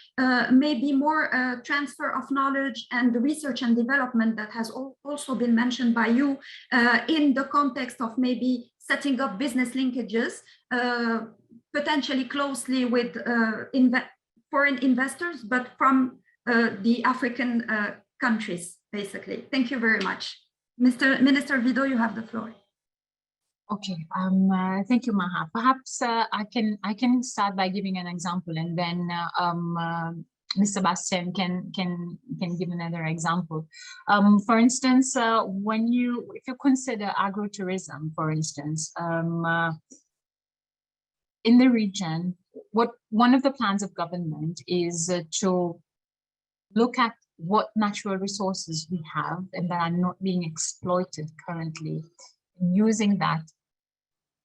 maybe more transfer of knowledge and research and development that has also been mentioned by you in the context of maybe setting up business linkages, potentially closely with foreign investors, but from the African countries, basically. Thank you very much. Minister Vidot, you have the floor. Okay, thank you, Maha. Perhaps I can start by giving an example, and then Mr. Bastien can give another example. For instance, if you consider agrotourism, for instance, in the region, one of the plans of government is to look at what natural resources we have and that are not being exploited currently, using that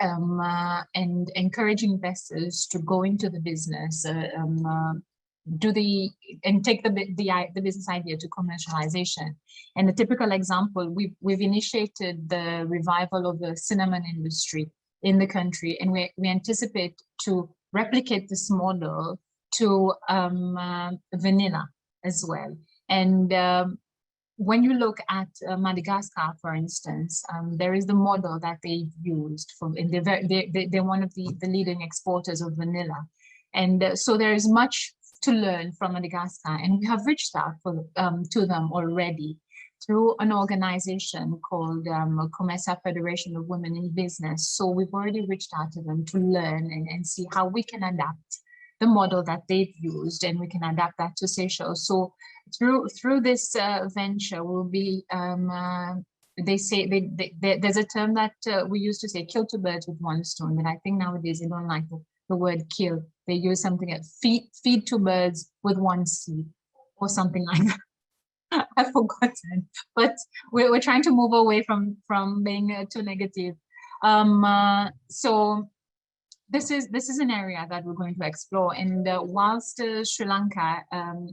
and encourage investors to go into the business, take the business idea to commercialization. And a typical example, we've initiated the revival of the cinnamon industry in the country, and we anticipate to replicate this model to vanilla as well. And when you look at Madagascar, for instance, there is the model that they've used and they're one of the leading exporters of vanilla. And so there is much to learn from Madagascar, and we have reached out to them already through an organization called Comesa Federation of Women in Business. So we've already reached out to them to learn and see how we can adapt the model that they've used, and we can adapt that to Seychelles. So through this venture, we'll be, they say, there's a term that we used to say, kill two birds with one stone, but I think nowadays they don't like the word kill. They use something like feed two birds with one seed or something like that. I've forgotten, but we're trying to move away from being too negative. So this is an area that we're going to explore, and whilst Sri Lanka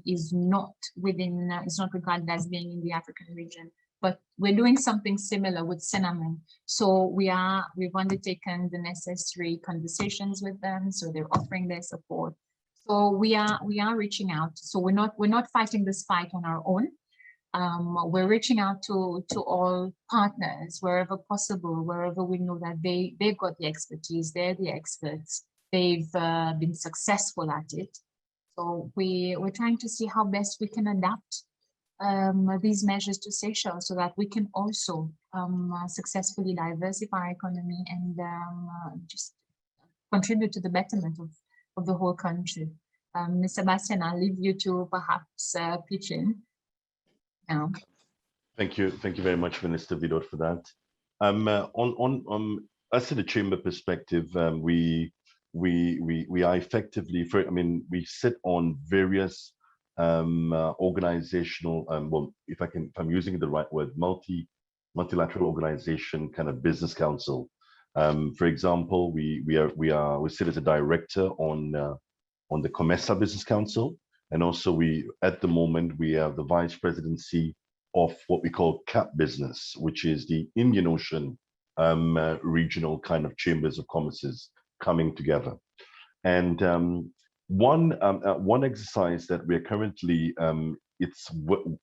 is not regarded as being in the African region, but we're doing something similar with cinnamon. So we've undertaken the necessary conversations with them, so they're offering their support. So we are reaching out. So we're not fighting this fight on our own. We're reaching out to all partners wherever possible, wherever we know that they've got the expertise, they're the experts, they've been successful at it. So we're trying to see how best we can adapt these measures to Seychelles so that we can also successfully diversify our economy and just contribute to the betterment of the whole country. Mr. Bastien, I'll leave you to perhaps pitch in. Thank you very much, Minister Vidot, for that. On us in the chamber perspective, we are effectively, we sit on various organizational, well, if I'm using the right word, multilateral organization kind of business council. For example, we sit as a director on the Comesa Business Council. And also at the moment, we have the vice presidency of what we call CAP Business, which is the Indian Ocean regional kind of chambers of commerces coming together. And one exercise that we're currently, it's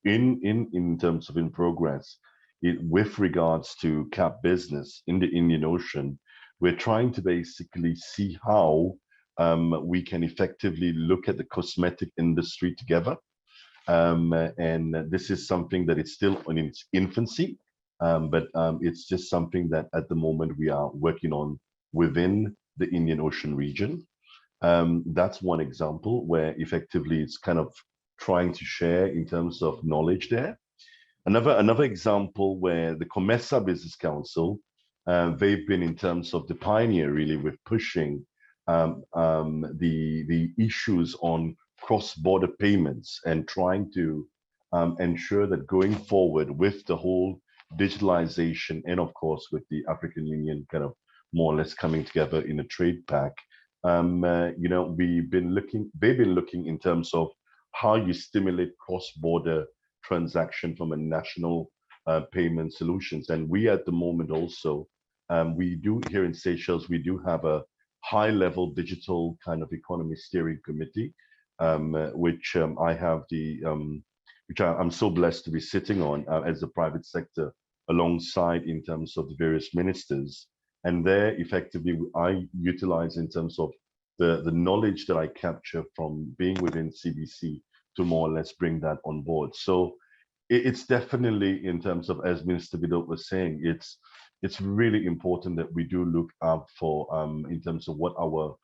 in terms of in progress, with regards to CAP Business in the Indian Ocean, we're trying to basically see how we can effectively look at the cosmetic industry together. And this is something that is still in its infancy, but it's just something that at the moment we are working on within the Indian Ocean region. That's one example where effectively it's kind of trying to share in terms of knowledge there. Another example where the COMESA Business Council, they've been in terms of the pioneer really with pushing the issues on cross-border payments and trying to ensure that going forward with the whole digitalization and of course with the African Union kind of more or less coming together in a trade pact, they've been looking in terms of how you stimulate cross-border transaction from a national payment solutions. And we at the moment also, we do here in Seychelles, we do have a high-level digital kind of economy steering committee, which I have which I'm so blessed to be sitting on as the private sector alongside in terms of the various ministers. And there effectively I utilize in terms of the knowledge that I capture from being within CBC to more or less bring that on board. So it's definitely in terms of, as Minister Vidot was saying, it's really important that we do look out for in terms of what our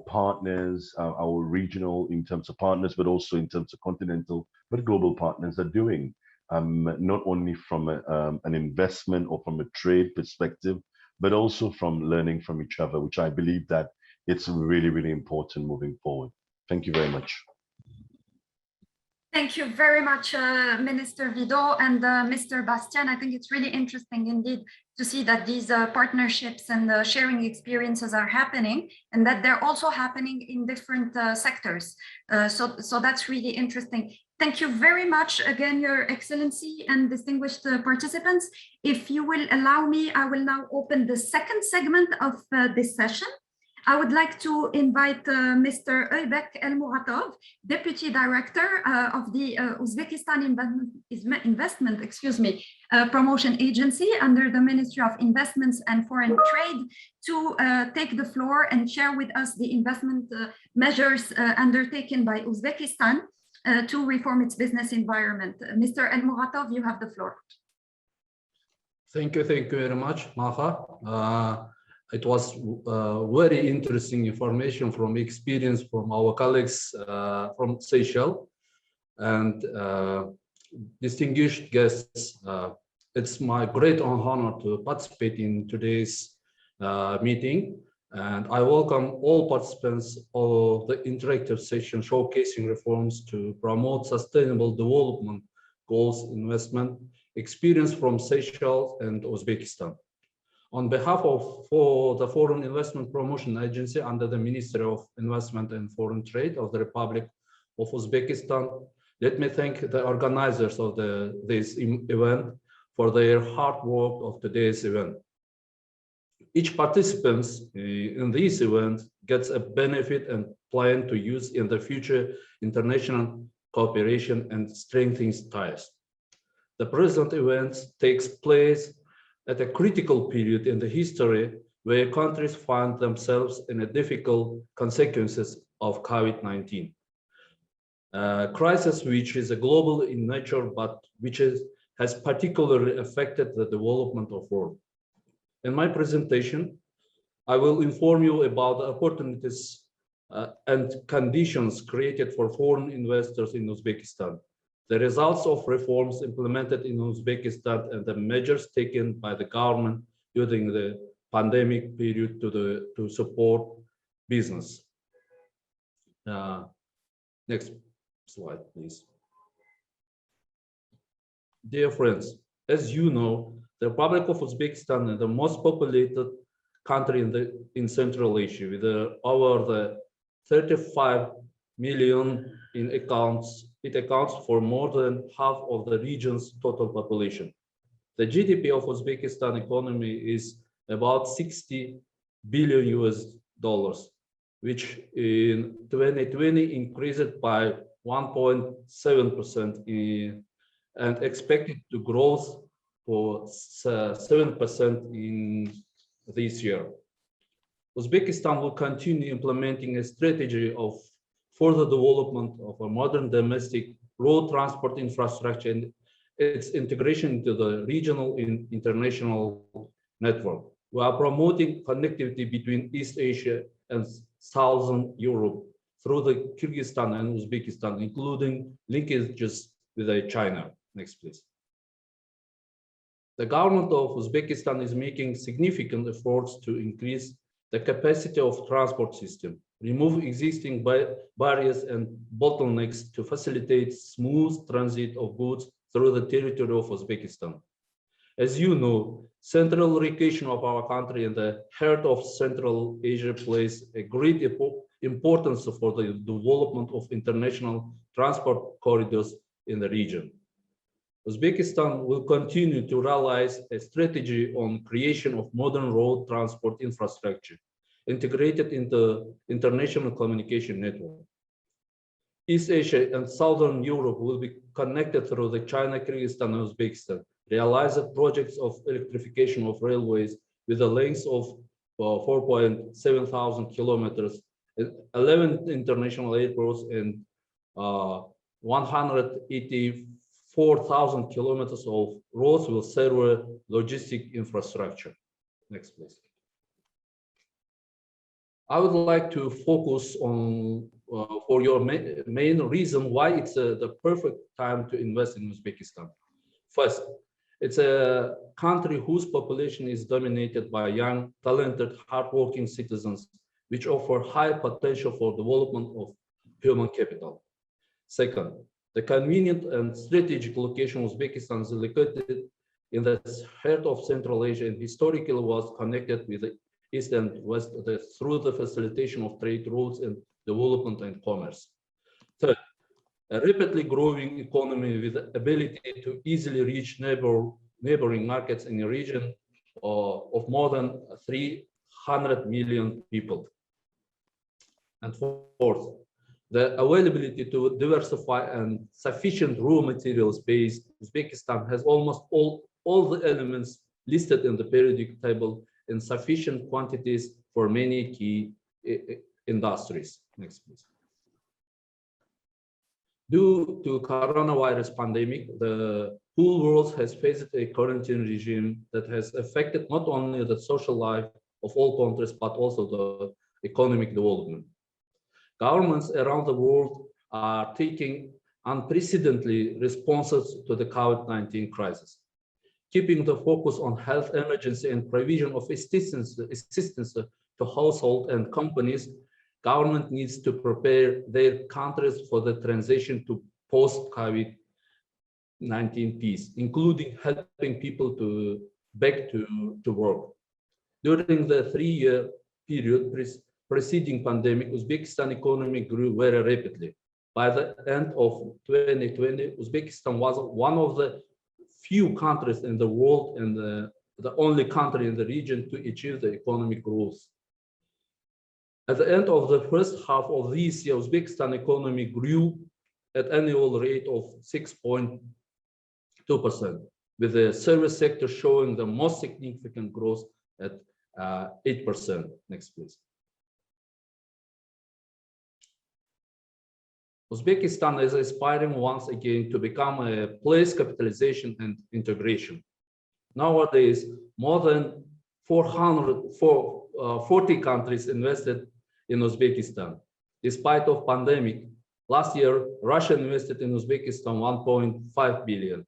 partners, our regional in terms of partners, but also in terms of continental, but global partners are doing, not only from an investment or from a trade perspective, but also from learning from each other, which I believe that it's really, really important moving forward. Thank you very much. Thank you very much, Minister Vidot and Mr. Bastien. I think it's really interesting indeed to see that these partnerships and sharing experiences are happening and that they're also happening in different sectors. So that's really interesting. Thank you very much again, Your Excellency and distinguished participants. If you will allow me, I will now open the second segment of this session. I would like to invite Mr. Uzbek Elmuratov, Deputy Director of the Uzbekistan Investment Promotion Agency under the Ministry of Investments and Foreign Trade, to take the floor and share with us the investment measures undertaken by Uzbekistan to reform its business environment. Mr. Elmuratov, you have the floor. Thank you very much, Maha. It was very interesting information from experience from our colleagues from Seychelles and distinguished guests. It's my great honor to participate in today's meeting, and I welcome all participants of the interactive session showcasing reforms to promote sustainable development goals, investment experience from Seychelles and Uzbekistan. On behalf of the Foreign Investment Promotion Agency under the Ministry of Investment and Foreign Trade of the Republic of Uzbekistan, let me thank the organizers of this event for their hard work of today's event. Each participant in this event gets a benefit and plan to use in the future international cooperation and strengthens ties. The present event takes place at a critical period in the history where countries find themselves in a difficult consequences of COVID-19. Crisis which is a global in nature, but which has particularly affected the development of world. In my presentation, I will inform you about the opportunities and conditions created for foreign investors in Uzbekistan, the results of reforms implemented in Uzbekistan, and the measures taken by the government during the pandemic period to support business. Next slide, please. Dear friends, as you know, the Republic of Uzbekistan is the most populated country in Central Asia, with over 35 million in accounts. It accounts for more than half of the region's total population. The GDP of Uzbekistan economy is about $60 billion, which in 2020 increased by 1.7% and expected to grow for 7% in this year. Uzbekistan will continue implementing a strategy of further development of a modern domestic road transport infrastructure and its integration into the regional and international network. We are promoting connectivity between East Asia and Southern Europe through the Kyrgyzstan and Uzbekistan, including linkages with China. Next, please. The government of Uzbekistan is making significant efforts to increase the capacity of transport system, remove existing barriers and bottlenecks to facilitate smooth transit of goods through the territory of Uzbekistan. As you know, central location of our country in the heart of Central Asia plays a great importance for the development of international transport corridors in the region. Uzbekistan will continue to realize a strategy on creation of modern road transport infrastructure integrated into international communication network. East Asia and Southern Europe will be connected through the China, Kyrgyzstan, and Uzbekistan, realized projects of electrification of railways with a length of 4,700 kilometers, 11 international airports, and 184,000 kilometers of roads will serve logistic infrastructure. Next, please. I would like to focus on for your main reason why it's the perfect time to invest in Uzbekistan. First, it's a country whose population is dominated by young, talented, hardworking citizens, which offer high potential for development of human capital. Second, the convenient and strategic location of Uzbekistan is located in the heart of Central Asia and historically was connected with the East and West through the facilitation of trade routes and development and commerce. Third, a rapidly growing economy with the ability to easily reach neighboring markets in a region of more than 300 million people. And fourth, the availability to diversify and sufficient raw materials base. Uzbekistan has almost all the elements listed in the periodic table in sufficient quantities for many key industries. Next, please. Due to coronavirus pandemic, the whole world has faced a quarantine regime that has affected not only the social life of all countries, but also the economic development. Governments around the world are taking unprecedented responses to the COVID-19 crisis. Keeping the focus on health emergency and provision of assistance to households and companies, government needs to prepare their countries for the transition to post-COVID-19 peace, including helping people to back to work. During the 3-year period preceding pandemic, Uzbekistan economy grew very rapidly. By the end of 2020, Uzbekistan was one of the few countries in the world and the only country in the region to achieve the economic growth. At the end of the first half of this year, Uzbekistan economy grew at annual rate of 6.2%, with the service sector showing the most significant growth at 8%. Next, please. Uzbekistan is aspiring once again to become a place capitalization and integration. Nowadays, more than 440 countries invested in Uzbekistan. Despite of pandemic, last year, Russia invested in Uzbekistan 1.5 billion,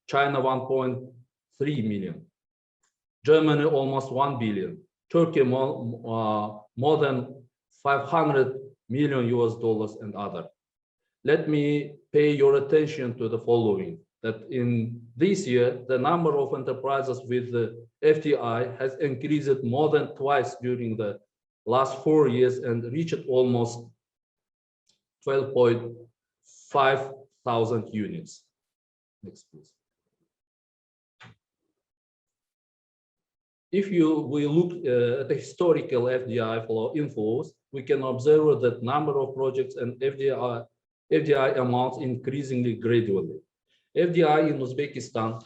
China 1.3 million, Germany almost 1 billion, Turkey more than 500 million US dollars and other. Let me pay your attention to the following, that in this year, the number of enterprises with the FDI has increased more than twice during the last 4 years and reached almost 12.5 thousand units. Next, please. If we look at the historical FDI inflows, we can observe that number of projects and FDI amounts increasingly gradually. FDI in Uzbekistan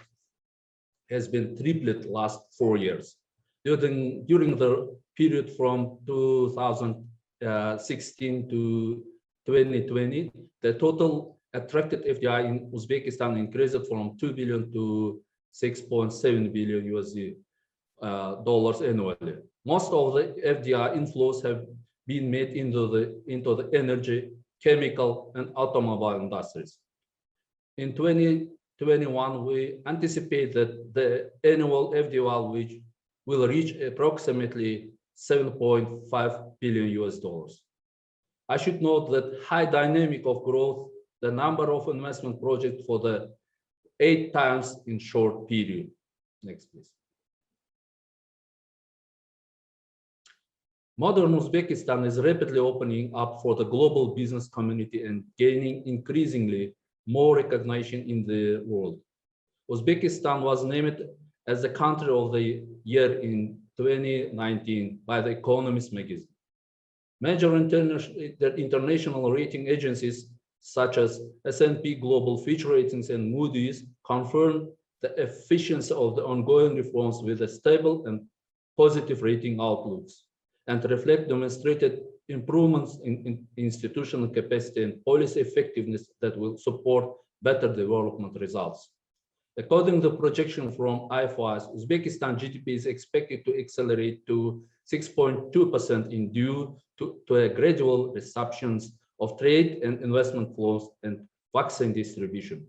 has been tripled last 4 years. during the period from 2016 to 2020, the total attracted FDI in Uzbekistan increased from 2 billion to 6.7 billion USD dollars annually. Most of the FDI inflows have been made into the energy, chemical, and automobile industries. In 2021, we anticipate that the annual FDI which will reach approximately 7.5 billion US dollars. I should note that high dynamic of growth, the number of investment projects for the 8 times in short period. Next, please. Modern Uzbekistan is rapidly opening up for the global business community and gaining increasingly more recognition in the world. Uzbekistan was named as the country of the year in 2019 by the Economist magazine. Major international rating agencies such as S&P Global, Fitch Ratings, and Moody's confirmed the efficiency of the ongoing reforms with a stable and positive rating outlooks, and reflect demonstrated improvements in institutional capacity and policy effectiveness that will support better development results. According to the projection from IFIs, Uzbekistan GDP is expected to accelerate to 6.2% in due to a gradual resumption of trade and investment flows and vaccine distribution.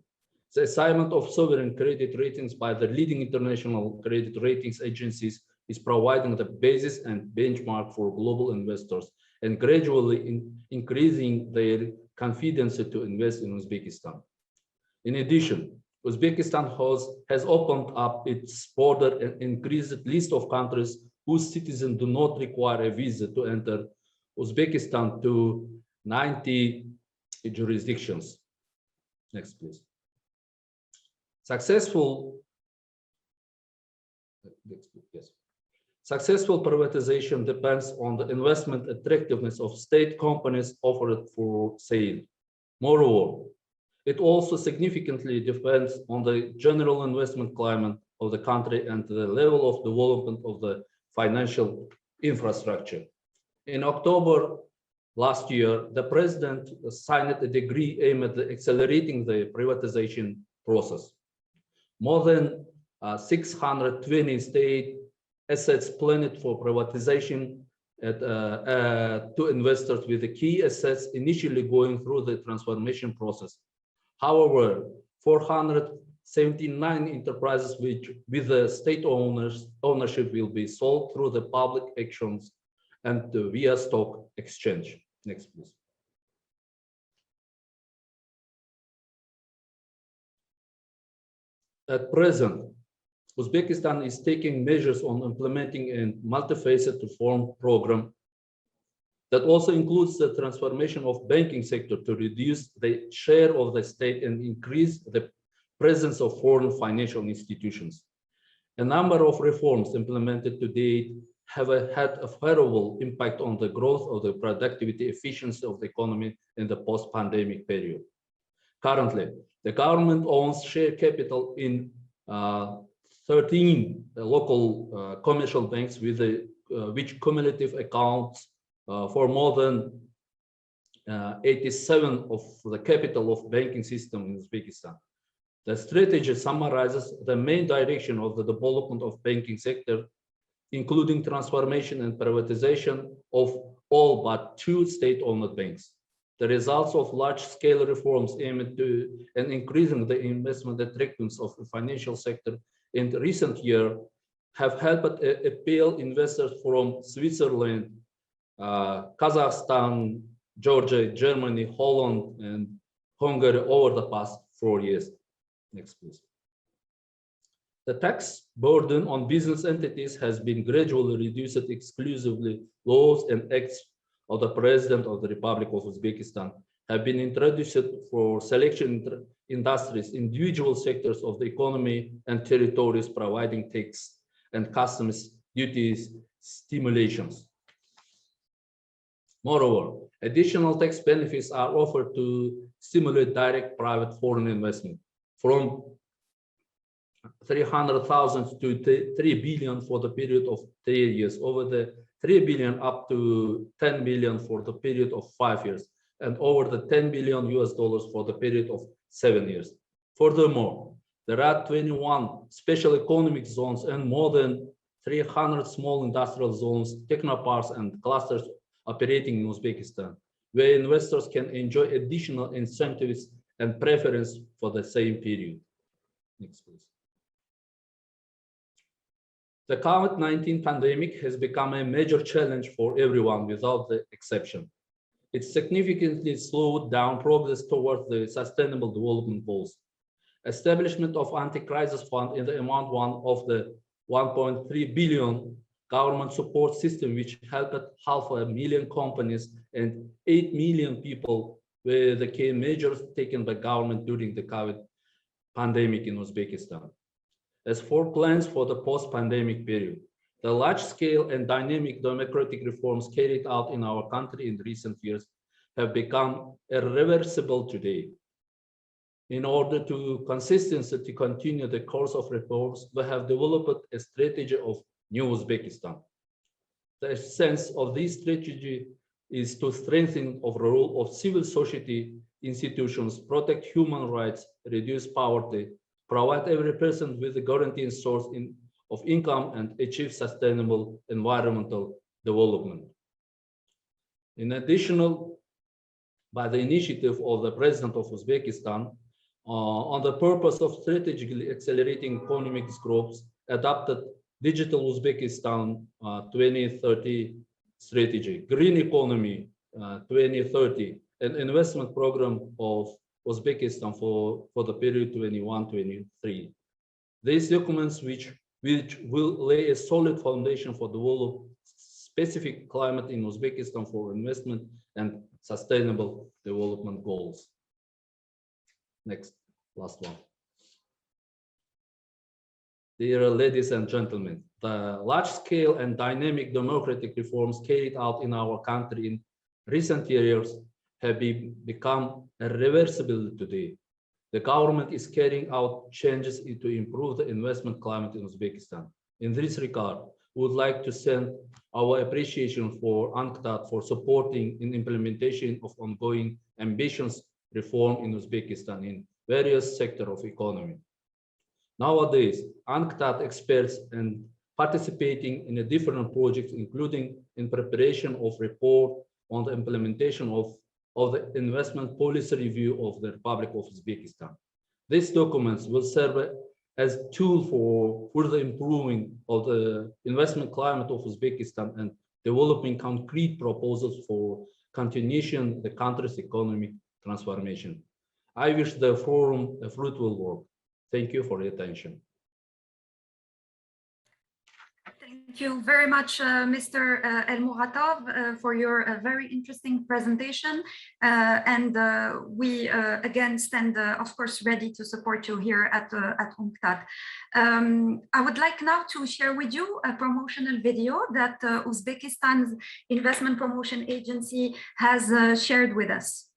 The assignment of sovereign credit ratings by the leading international credit ratings agencies is providing the basis and benchmark for global investors and gradually increasing their confidence to invest in Uzbekistan. In addition, Uzbekistan has opened up its border and increased the list of countries whose citizens do not require a visa to enter Uzbekistan to 90 jurisdictions. Next, please. Successful privatization depends on the investment attractiveness of state companies offered for sale. Moreover, it also significantly depends on the general investment climate of the country and the level of development of the financial infrastructure. In October last year, the president signed a decree aimed at accelerating the privatization process. More than 620 state assets planned for privatization to investors, with the key assets initially going through the transformation process. However, 479 enterprises with the state ownership will be sold through the public actions and via stock exchange. Next, please. At present, Uzbekistan is taking measures on implementing a multifaceted reform program that also includes the transformation of banking sector to reduce the share of the state and increase the presence of foreign financial institutions. A number of reforms implemented to date have had a favorable impact on the growth of the productivity efficiency of the economy in the post-pandemic period. Currently, the government owns share capital in 13 local commercial banks with which cumulative accounts for more than 87% of the capital of banking system in Uzbekistan. The strategy summarizes the main direction of the development of banking sector, including transformation and privatization of all but 2 state-owned banks. The results of large-scale reforms aimed to and increasing the investment attractiveness of the financial sector in the recent year have helped appeal investors from Switzerland, Kazakhstan, Georgia, Germany, Holland, and Hungary over the past 4 years. Next, please. The tax burden on business entities has been gradually reduced. Exclusively laws and acts of the President of the Republic of Uzbekistan have been introduced for selection industries, individual sectors of the economy and territories, providing tax and customs duties stimulations. Moreover, additional tax benefits are offered to stimulate direct private foreign investment. From 300,000 to 3 billion for the period of 3 years, over the 3 billion up to 10 billion for the period of 5 years, and over the 10 billion US dollars for the period of 7 years. Furthermore, there are 21 special economic zones and more than 300 small industrial zones, technoparks, and clusters operating in Uzbekistan, where investors can enjoy additional incentives and preference for the same period. Next, please. The COVID-19 pandemic has become a major challenge for everyone without the exception. It significantly slowed down progress towards the Sustainable Development Goals. Establishment of anti-crisis fund in the amount of the 1.3 billion government support system, which helped 500,000 companies and 8 million people, were the key measures taken by government during the COVID pandemic in Uzbekistan. As for plans for the post-pandemic period, the large-scale and dynamic democratic reforms carried out in our country in recent years have become irreversible today. In order to consistently continue the course of reforms, we have developed a strategy of New Uzbekistan. The essence of this strategy is to strengthen the role of civil society institutions, protect human rights, reduce poverty, provide every person with a guaranteed source of income, and achieve sustainable environmental development. In addition, by the initiative of the President of Uzbekistan, on the purpose of strategically accelerating economic growth, adopted Digital Uzbekistan 2030 strategy, Green Economy 2030, an investment program of Uzbekistan for the period 21-23. These documents, which will lay a solid foundation for develop specific climate in Uzbekistan for investment and sustainable development goals. Next, last one. Dear ladies and gentlemen, the large-scale and dynamic democratic reforms carried out in our country in recent years have become irreversible today. The government is carrying out changes to improve the investment climate in Uzbekistan. In this regard, we would like to send our appreciation for UNCTAD for supporting in implementation of ongoing ambitious reform in Uzbekistan in various sectors of economy. Nowadays, UNCTAD experts and participating in a different projects, including in preparation of report on the implementation of the investment policy review of the Republic of Uzbekistan. These documents will serve as tool for further improving of the investment climate of Uzbekistan and developing concrete proposals for continuation the country's economic transformation. I wish the forum a fruitful work. Thank you for your attention. Thank you very much, Mr. El-Muratov, for your very interesting presentation. We again stand, of course, ready to support you here at UNCTAD. I would like now to share with you a promotional video that Uzbekistan's Investment Promotion Agency has shared with us.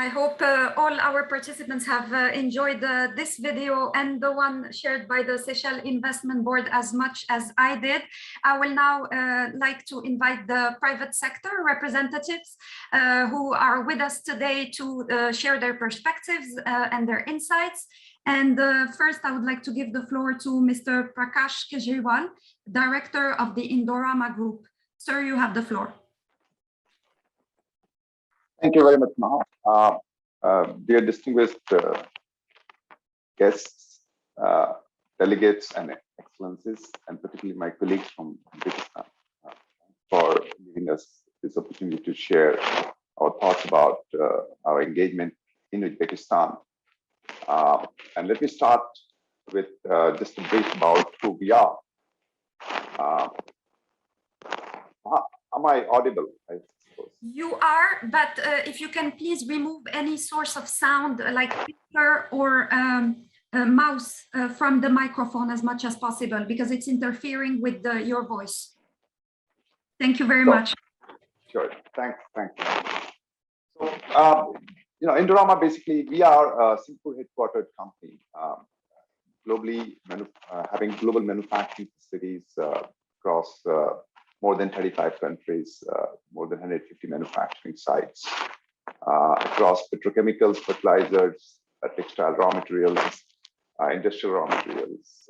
I hope all our participants have enjoyed this video and the one shared by the Seychelles Investment Board as much as I did. I will now like to invite the private sector representatives who are with us today to share their perspectives and their insights. And first, I would like to give the floor to Mr. Prakash Kejriwal, Director of the Indorama Group. Sir, you have the floor. Thank you very much, Maha. Dear distinguished guests, delegates, and excellencies, and particularly my colleagues from Uzbekistan, for giving us this opportunity to share our thoughts about our engagement in Uzbekistan. And let me start with just a brief about who we are. Am I audible? I suppose. You are, but if you can please remove any source of sound like picture or mouse from the microphone as much as possible, because it's interfering with your voice. Thank you very much. Sure, thanks. So, Indorama, basically, we are a Singapore headquartered company, globally having global manufacturing facilities across more than 35 countries, more than 150 manufacturing sites across petrochemicals, fertilizers, textile raw materials, industrial raw materials,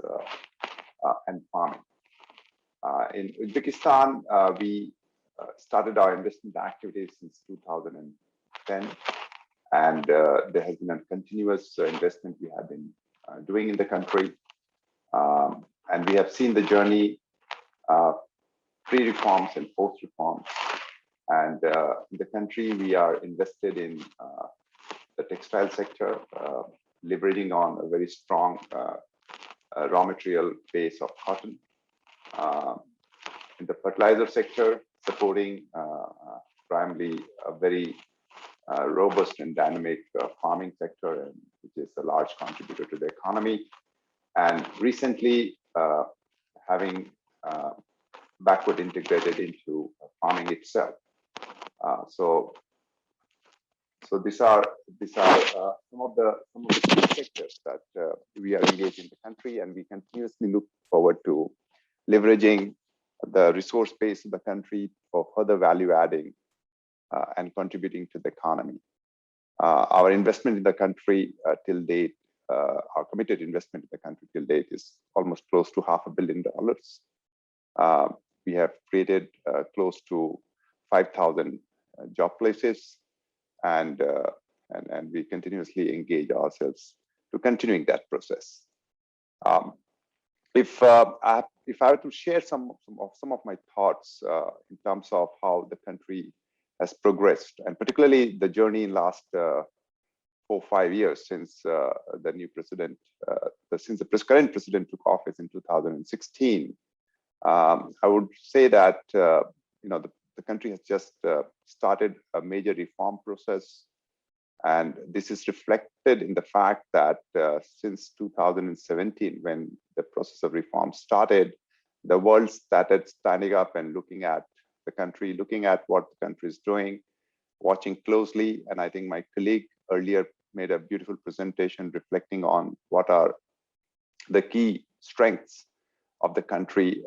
and farming. In Uzbekistan, we started our investment activities since 2010, and there has been a continuous investment we have been doing in the country, and we have seen the journey pre-reforms and post-reforms. And in the country, we are invested in the textile sector, leveraging on a very strong raw material base of cotton. In the fertilizer sector, supporting primarily a very robust and dynamic farming sector, which is a large contributor to the economy. And recently, having backward integrated into farming itself. So these are some of the key sectors that we are engaged in the country, and we continuously look forward to leveraging the resource base of the country for further value adding and contributing to the economy. Our investment in the country till date, our committed investment in the country till date is almost close to $500 million. We have created close to 5,000 job places, and we continuously engage ourselves to continuing that process. If I were to share some of my thoughts in terms of how the country has progressed, and particularly the journey in last 4 or 5 years since the new president, since the current president took office in 2016. I would say that the country has just started a major reform process, and this is reflected in the fact that since 2017, when the process of reform started, the world started standing up and looking at the country, looking at what the country is doing, watching closely. And I think my colleague earlier made a beautiful presentation reflecting on what are the key strengths of the country,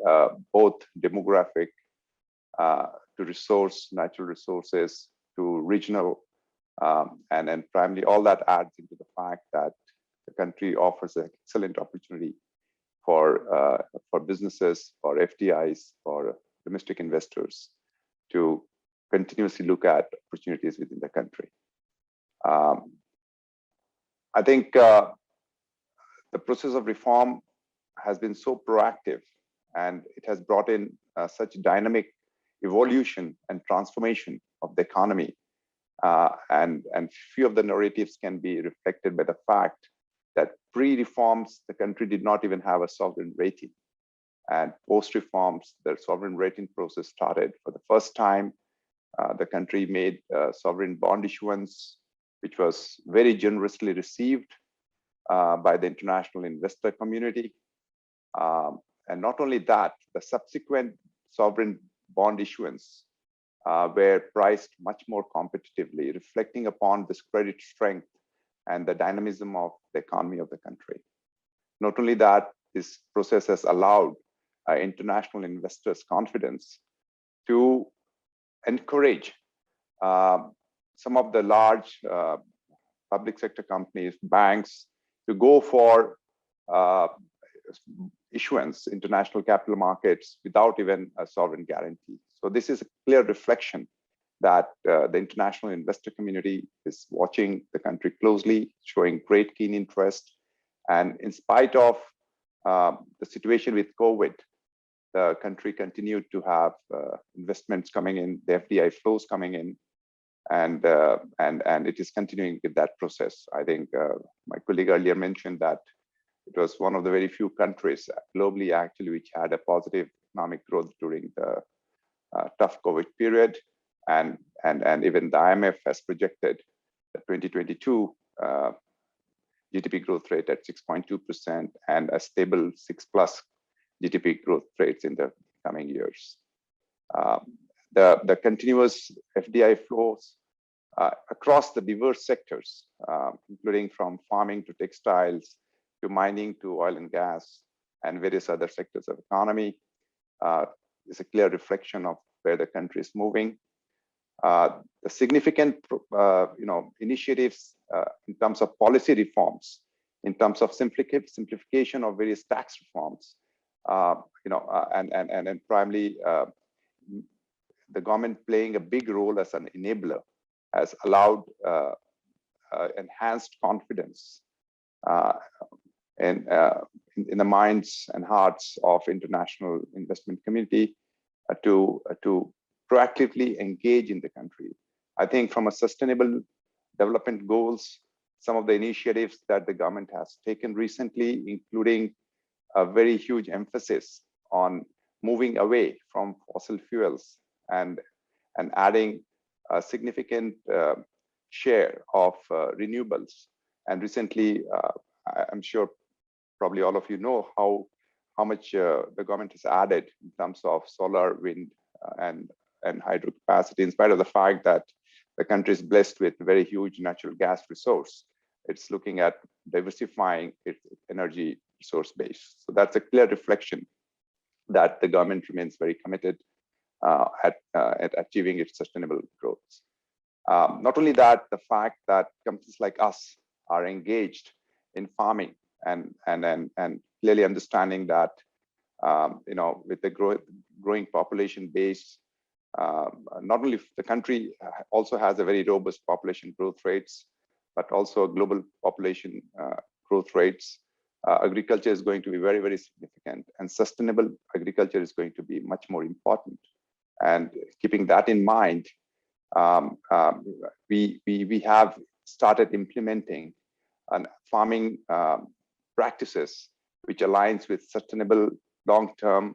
both demographic, to natural resources, to regional, and primarily all that adds into the fact that the country offers an excellent opportunity for businesses, for FDIs, for domestic investors to continuously look at opportunities within the country. I think the process of reform has been so proactive, and it has brought in such dynamic evolution and transformation of the economy. And few of the narratives can be reflected by the fact that pre-reforms, the country did not even have a sovereign rating. And post-reforms, the sovereign rating process started. For the first time, the country made sovereign bond issuance, which was very generously received by the international investor community. And not only that, the subsequent sovereign bond issuance were priced much more competitively, reflecting upon this credit strength and the dynamism of the economy of the country. Not only that, this process has allowed international investors' confidence to encourage some of the large public sector companies, banks, to go for issuance, international capital markets, without even a sovereign guarantee. So this is a clear reflection that the international investor community is watching the country closely, showing great keen interest. And in spite of the situation with COVID, the country continued to have investments coming in, the FDI flows coming in, and it is continuing with that process. I think my colleague earlier mentioned that it was one of the very few countries globally actually which had a positive economic growth during the tough COVID period, and even the IMF has projected the 2022 GDP growth rate at 6.2% and a stable 6+ GDP growth rates in the coming years. The continuous FDI flows across the diverse sectors, including from farming to textiles, to mining, to oil and gas, and various other sectors of economy, is a clear reflection of where the country is moving. The significant, initiatives in terms of policy reforms, in terms of simplification of various tax reforms, and primarily the government playing a big role as an enabler, has allowed enhanced confidence in the minds and hearts of international investment community to proactively engage in the country. I think from a sustainable development goals, some of the initiatives that the government has taken recently, including a very huge emphasis on moving away from fossil fuels and adding a significant share of renewables. And recently, I'm sure probably all of you know how much the government has added in terms of solar, wind, and hydro capacity, in spite of the fact that the country is blessed with very huge natural gas resource. It's looking at diversifying its energy resource base. So that's a clear reflection that the government remains very committed at achieving its sustainable growth. Not only that, the fact that companies like us are engaged in farming and clearly understanding that with the growing population base, not only the country also has a very robust population growth rates, but also global population growth rates. Agriculture is going to be very, very significant, and sustainable agriculture is going to be much more important. And keeping that in mind, we have started implementing farming practices which aligns with sustainable long-term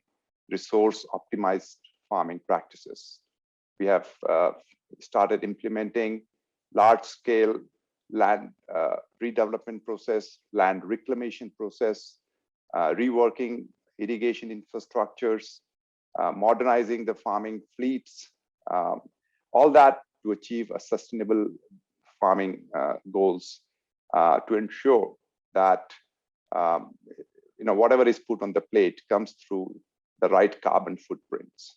resource optimized farming practices. We have started implementing large-scale land redevelopment process, land reclamation process, reworking irrigation infrastructures, modernizing the farming fleets, all that to achieve a sustainable farming goals, to ensure that whatever is put on the plate comes through the right carbon footprints.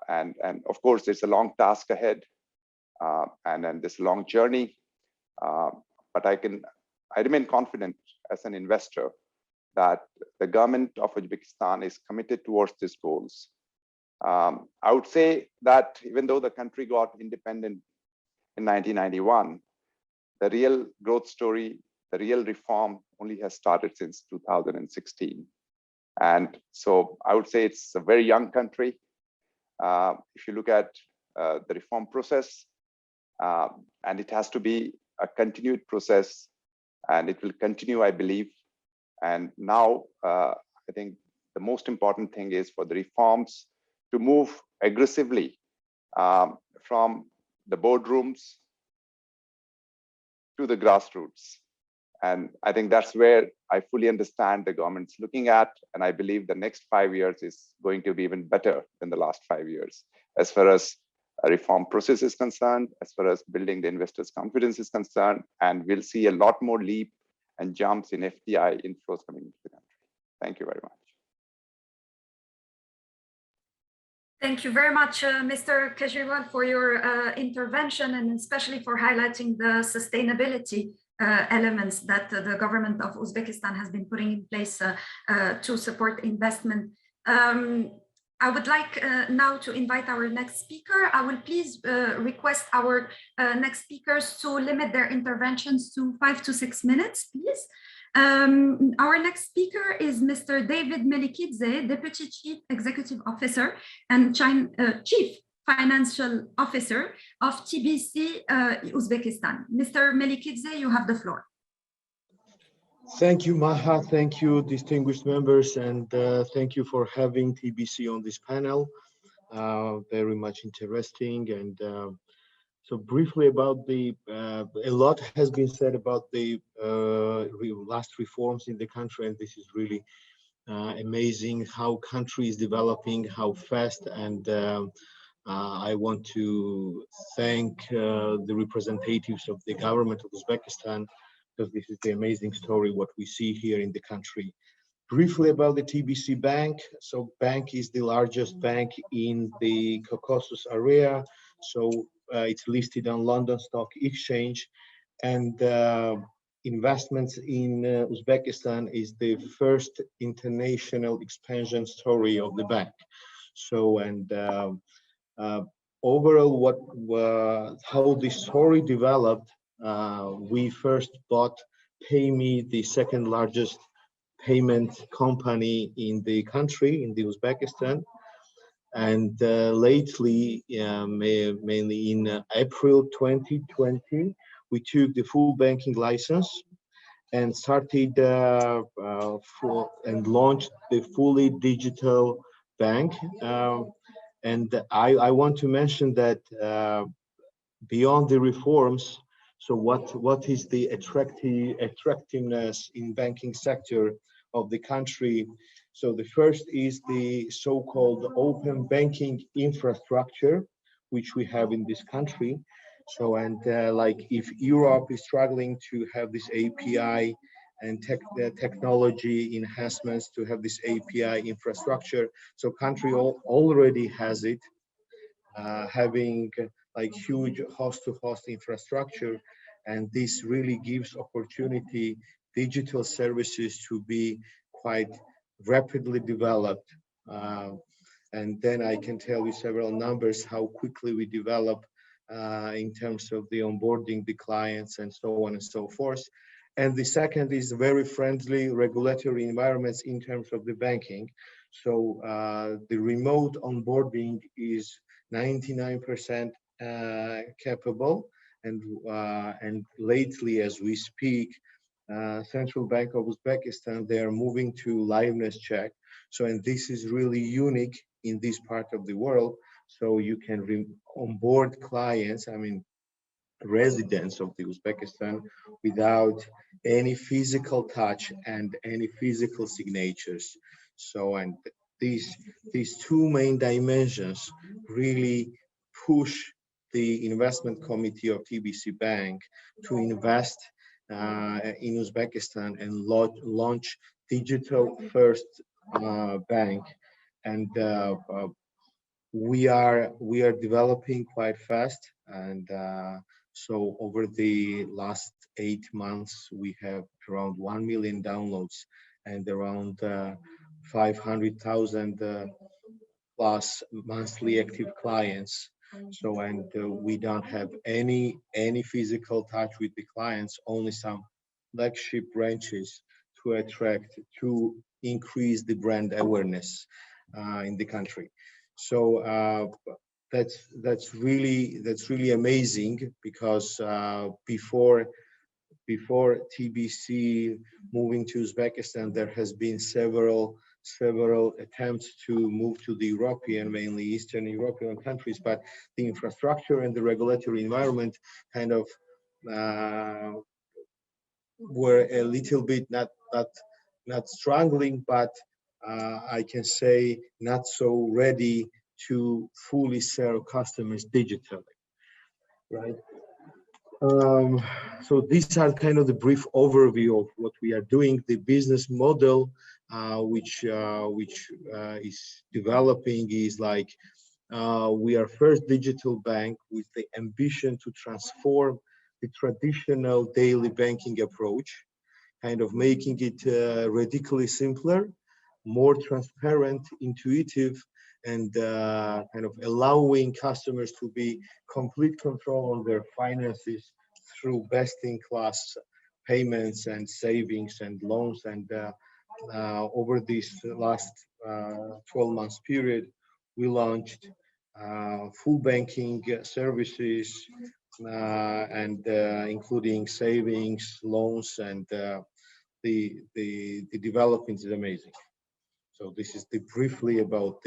And of course, there's a long task ahead, and then this long journey. But I remain confident as an investor that the government of Uzbekistan is committed towards these goals. I would say that even though the country got independent in 1991, the real growth story, the real reform only has started since 2016. And so I would say it's a very young country. If you look at the reform process, and it has to be a continued process, and it will continue, I believe. And now I think the most important thing is for the reforms to move aggressively from the boardrooms to the grassroots. And I think that's where I fully understand the government's looking at, and I believe the next 5 years is going to be even better than the last 5 years, as far as reform process is concerned, as far as building the investors' confidence is concerned, and we'll see a lot more leap and jumps in FDI inflows coming into the country. Thank you very much. Thank you very much, Mr. Kejriwal, for your intervention, and especially for highlighting the sustainability elements that the government of Uzbekistan has been putting in place to support investment. I would like now to invite our next speaker. I will please request our next speakers to limit their interventions to 5 to 6 minutes, please. Our next speaker is Mr. David Melikidze, Deputy Chief Executive Officer and Chief Financial Officer of TBC Uzbekistan. Mr. Melikidze, you have the floor. Thank you, Maha. Thank you, distinguished members, and thank you for having TBC on this panel. Very much interesting. And so briefly about a lot has been said about the last reforms in the country, and this is really amazing how country is developing, how fast. And I want to thank the representatives of the government of Uzbekistan, because this is the amazing story, what we see here in the country. Briefly about the TBC Bank. So bank is the largest bank in the Caucasus area. So it's listed on London Stock Exchange, and investments in Uzbekistan is the first international expansion story of the bank. So, and overall, how this story developed, we first bought PayMe, the second largest payment company in the country, in the Uzbekistan. And lately, mainly in April 2020, we took the full banking license and started and launched the fully digital bank. And I want to mention that beyond the reforms, so what is the attractiveness in banking sector of the country? So the first is the so-called open banking infrastructure, which we have in this country. So, and like if Europe is struggling to have this API and technology enhancements to have this API infrastructure, so country already has it, having like huge host-to-host infrastructure, and this really gives opportunity digital services to be quite rapidly developed. And then I can tell you several numbers how quickly we develop in terms of the onboarding the clients and so on and so forth. And the second is very friendly regulatory environments in terms of the banking. So the remote onboarding is 99% capable, and lately as we speak, Central Bank of Uzbekistan, they are moving to liveness check. So, and this is really unique in this part of the world. So you can onboard clients, I mean, residents of the Uzbekistan without any physical touch and any physical signatures. So, and these two main dimensions really push the investment committee of TBC Bank to invest in Uzbekistan and launch digital first bank. And we are developing quite fast, and so over the last 8 months we have around 1 million downloads and around 500,000 plus monthly active clients. So, and we don't have any physical touch with the clients, only some flagship branches to increase the brand awareness in the country. So that's really amazing, because before TBC moving to Uzbekistan, there has been several attempts to move to the European, mainly Eastern European countries, but the infrastructure and the regulatory environment kind of were a little bit not struggling, but I can say not so ready to fully serve customers digitally, right? So these are kind of the brief overview of what we are doing. The business model, which is developing, is like we are first digital bank with the ambition to transform the traditional daily banking approach, kind of making it radically simpler, more transparent, intuitive, and kind of allowing customers to be complete control on their finances through best-in-class payments and savings and loans. And over this last 12 months period, we launched full banking services and including savings, loans, and the development is amazing. So this is briefly about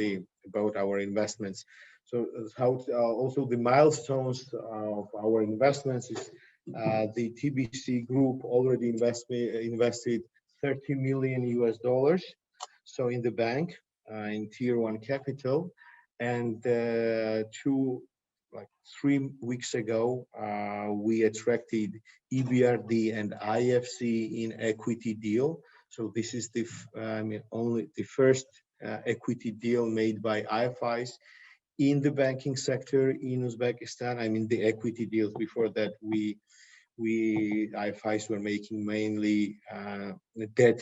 our investments. So how also the milestones of our investments is the TBC group already invested $30 million US. So in the bank, in tier 1 capital, and 3 weeks ago, we attracted EBRD and IFC in equity deal. So this is only the first equity deal made by IFIs in the banking sector in Uzbekistan. I mean, the equity deals before that, IFIs were making mainly debt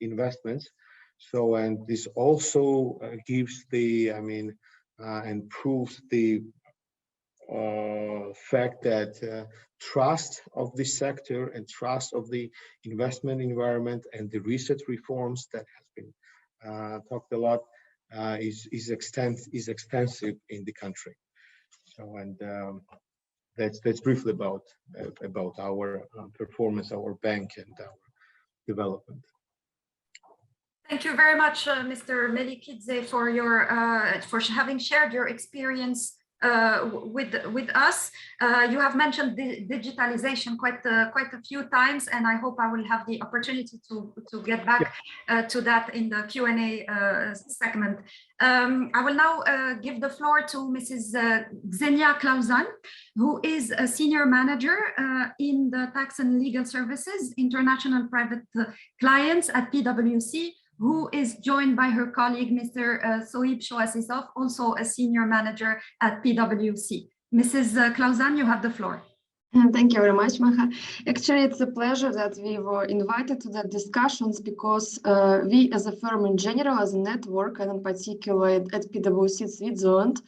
investments. So, and this also gives and proves the fact that trust of this sector and trust of the investment environment and the research reforms that has been talked a lot is extensive in the country. So, and that's briefly about our performance, our bank, and our development. Thank you very much, Mr. Melikidze, for having shared your experience with us. You have mentioned digitalization quite a few times, and I hope I will have the opportunity to get back to that in the Q&A segment. I will now give the floor to Mrs. Xenia Klauzan, who is a senior manager in the Tax and Legal Services International Private Clients at PwC, who is joined by her colleague, Mr. Sohib Shoasisov, also a senior manager at PwC. Mrs. Klauzan, you have the floor. Thank you very much, Maha. Actually, it's a pleasure that we were invited to the discussions because we as a firm in general, as a network, and in particular at PwC Switzerland,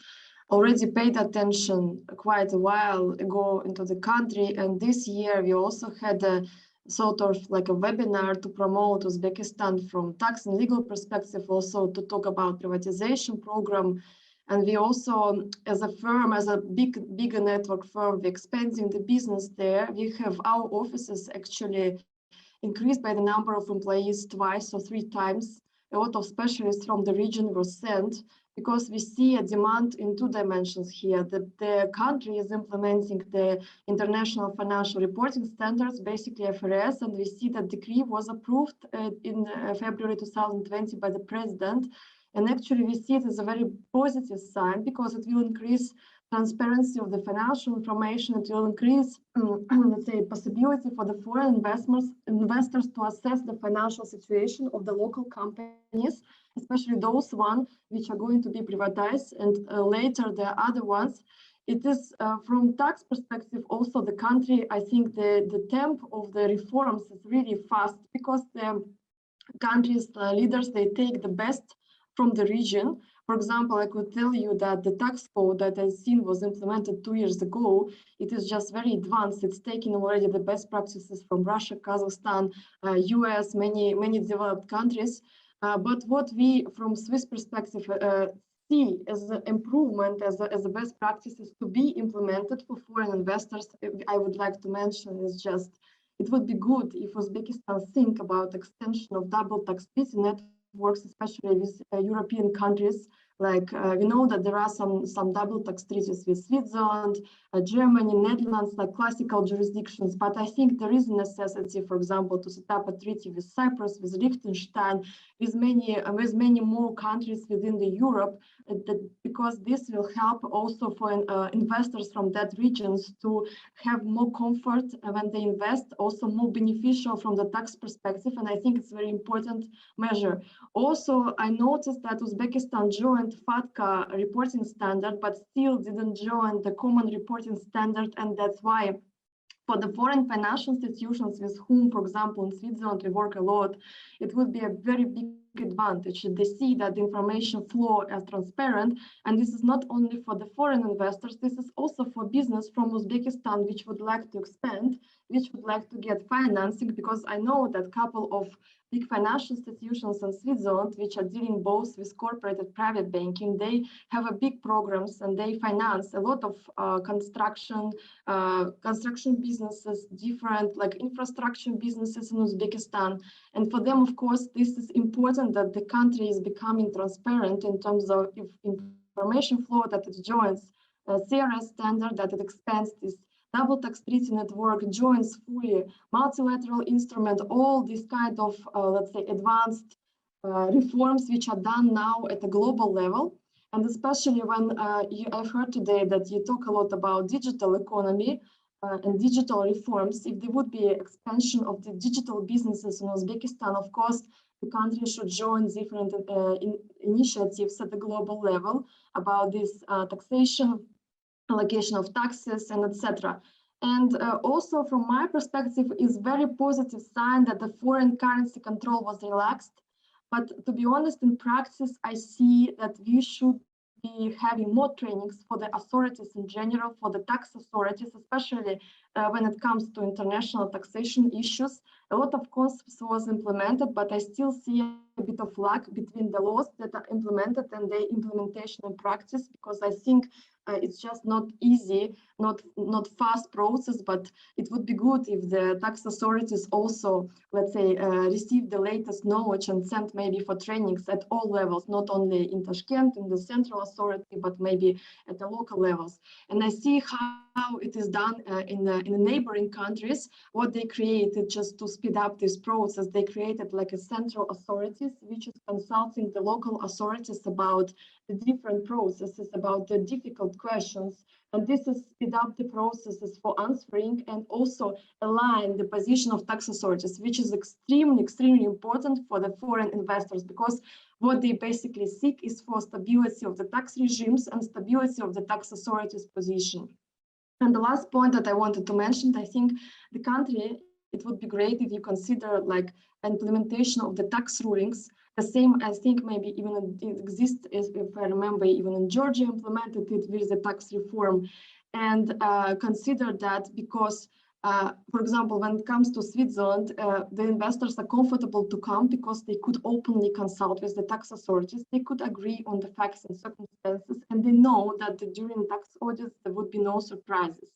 already paid attention quite a while ago into the country. And this year, we also had a sort of like a webinar to promote Uzbekistan from tax and legal perspective, also to talk about privatization program. And we also, as a firm, as a bigger network firm, we're expanding the business there. We have our offices actually increased by the number of employees twice or 3 times. A lot of specialists from the region were sent because we see a demand in 2 dimensions here. The country is implementing the International Financial Reporting Standards, basically FRS, and we see that decree was approved in February 2020 by the president. And actually we see it as a very positive sign because it will increase transparency of the financial information. It will increase, let's say, possibility for the foreign investors to assess the financial situation of the local companies, especially those ones which are going to be privatized, and later the other ones. It is from tax perspective also the country, I think the tempo of the reforms is really fast because the country's leaders, they take the best from the region. For example, I could tell you that the tax code that I've seen was implemented 2 years ago. It is just very advanced. It's taking already the best practices from Russia, Kazakhstan, US, many developed countries. But what we, from Swiss perspective, see as an improvement, as a best practices to be implemented for foreign investors, I would like to mention is just, it would be good if Uzbekistan think about extension of double taxability networks, especially with European countries Like we know that there are some double tax treaties with Switzerland, Germany, Netherlands, like classical jurisdictions. But I think there is a necessity, for example, to set up a treaty with Cyprus, with Liechtenstein, with many more countries within the Europe, because this will help also for investors from that regions to have more comfort when they invest, also more beneficial from the tax perspective. And I think it's a very important measure. Also, I noticed that Uzbekistan joined FATCA reporting standard, but still didn't join the common reporting standard. And that's why for the foreign financial institutions with whom, for example, in Switzerland, we work a lot, it would be a very big advantage if they see that the information flow is transparent. And this is not only for the foreign investors, this is also for business from Uzbekistan, which would like to expand, which would like to get financing, because I know that a couple of big financial institutions in Switzerland, which are dealing both with corporate and private banking, they have a big programs and they finance a lot of construction businesses, different like infrastructure businesses in Uzbekistan. And for them, of course, this is important that the country is becoming transparent in terms of information flow, that it joins CRS standard, that it expands this double tax treaty network, joins fully multilateral instrument, all these kind of, let's say, advanced reforms which are done now at a global level. And especially when I've heard today that you talk a lot about digital economy and digital reforms, if there would be expansion of the digital businesses in Uzbekistan, of course, the country should join different initiatives at the global level about this taxation, allocation of taxes, and etc. And also from my perspective is very positive sign that the foreign currency control was relaxed. But to be honest, in practice, I see that we should be having more trainings for the authorities in general, for the tax authorities, especially when it comes to international taxation issues. A lot of concepts was implemented, but I still see a bit of lag between the laws that are implemented and the implementation in practice, because I think it's just not easy, not fast process, but it would be good if the tax authorities also, let's say, receive the latest knowledge and send maybe for trainings at all levels, not only in Tashkent, in the central authority, but maybe at the local levels. And I see how it is done in the neighboring countries, what they created just to speed up this process. They created like a central authorities, which is consulting the local authorities about the different processes, about the difficult questions. And this is speed up the processes for answering and also align the position of tax authorities, which is extremely important for the foreign investors, because what they basically seek is for stability of the tax regimes and stability of the tax authorities' position. And the last point that I wanted to mention, I think the country, it would be great if you consider like implementation of the tax rulings, the same, I think maybe even it exists, if I remember, even in Georgia implemented it with the tax reform, and consider that because, for example, when it comes to Switzerland, the investors are comfortable to come because they could openly consult with the tax authorities, they could agree on the facts and circumstances, and they know that during tax audits there would be no surprises.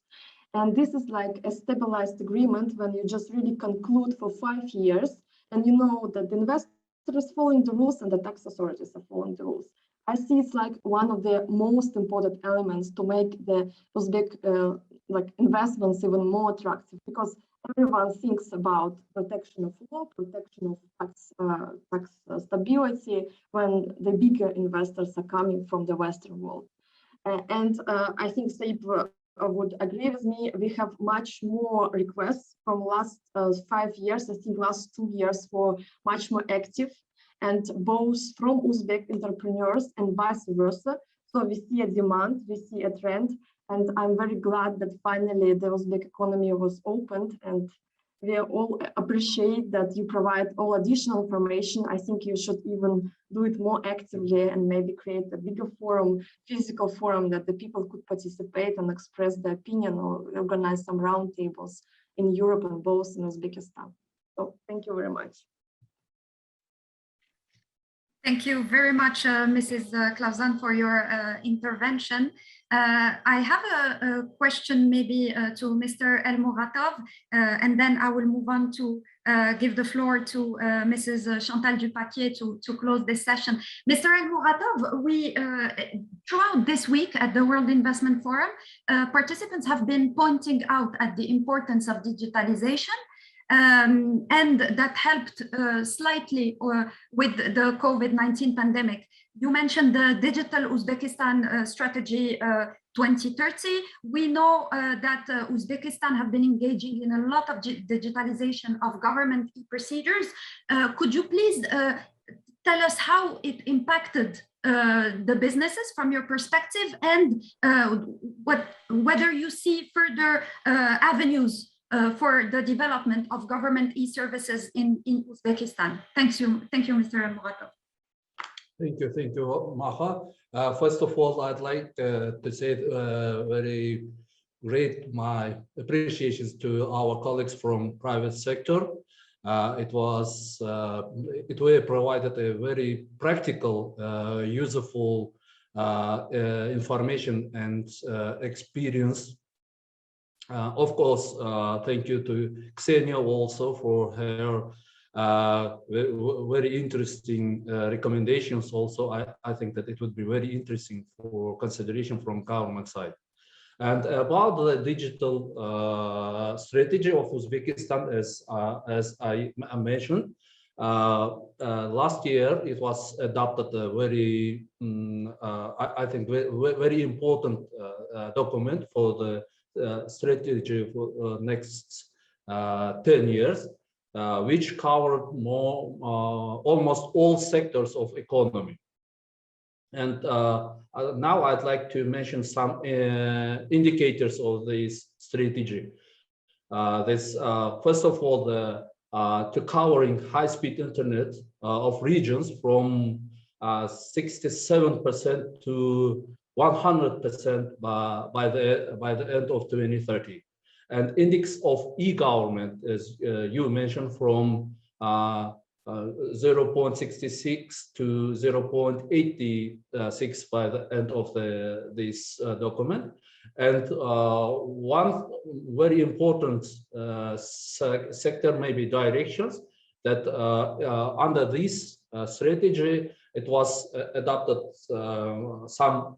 And this is like a stabilized agreement when you just really conclude for 5 years, and you know that the investor is following the rules and the tax authorities are following the rules. I see it's like one of the most important elements to make the Uzbek like investments even more attractive, because everyone thinks about protection of law, protection of tax stability when the bigger investors are coming from the Western world. And I think Saib would agree with me. We have much more requests from last 5 years, I think last 2 years, for much more active, and both from Uzbek entrepreneurs and vice versa. So we see a demand, we see a trend, and I'm very glad that finally the Uzbek economy was opened, and we all appreciate that you provide all additional information. I think you should even do it more actively and maybe create a bigger forum, physical forum, that the people could participate and express their opinion, or organize some roundtables in Europe and both in Uzbekistan. So thank you very much. Thank you very much, Mrs. Klauzan, for your intervention. I have a question maybe to Mr. El Muratov, and then I will move on to give the floor to Mrs. Chantal Dupaquier to close this session. Mr. El Muratov, we, throughout this week at the World Investment Forum, participants have been pointing out at the importance of digitalization, and that helped slightly with the COVID-19 pandemic. You mentioned the Digital Uzbekistan Strategy 2030. We know that Uzbekistan have been engaging in a lot of digitalization of government procedures. Could you please tell us how it impacted the businesses from your perspective, and whether you see further avenues for the development of government e-services in Uzbekistan? Thank you, Mr. El Muratov. Thank you, Maha. First of all, I'd like to say very great my appreciations to our colleagues from private sector. It will provided a very practical, useful information and experience. Of course, thank you to Ksenia also for her very interesting recommendations. Also, I think that it would be very interesting for consideration from government side. And about the digital strategy of Uzbekistan, as I mentioned, last year it was adopted a very, I think, very important document for the strategy for next 10 years. Which covered almost all sectors of economy. And now I'd like to mention some indicators of this strategy. First of all, to covering high-speed internet of regions from 67% to 100% by the end of 2030. And index of e-government, as you mentioned, from 0.66 to 0.86 by the end of this document. And one very important sector, maybe directions, that under this strategy, it was adopted some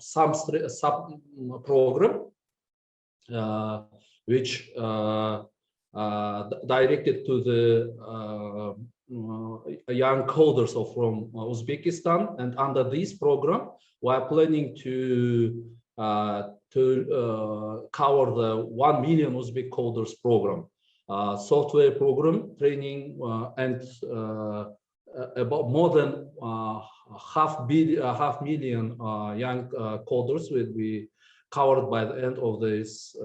program which directed to the young coders from Uzbekistan, and under this program, we are planning to cover the 1 million Uzbek coders program, software program training, and about more than half million young coders will be covered by the end of this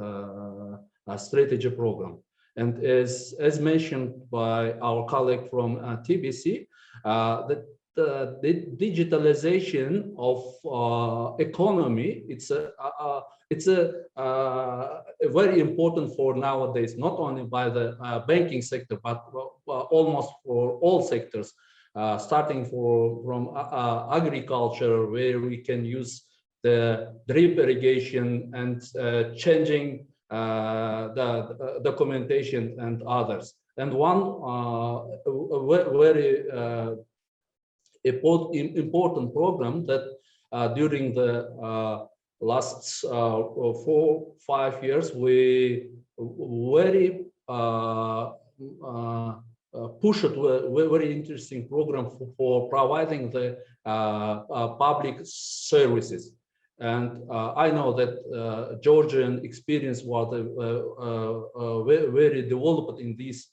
strategy program. And as mentioned by our colleague from TBC, the digitalization of economy, it's very important for nowadays, not only by the banking sector, but almost for all sectors, starting from agriculture, where we can use the drip irrigation and changing the documentation and others. And one very important program that during the last 4-5 years, we very pushed a very interesting program for providing the public services. And I know that Georgian experience was very developed in this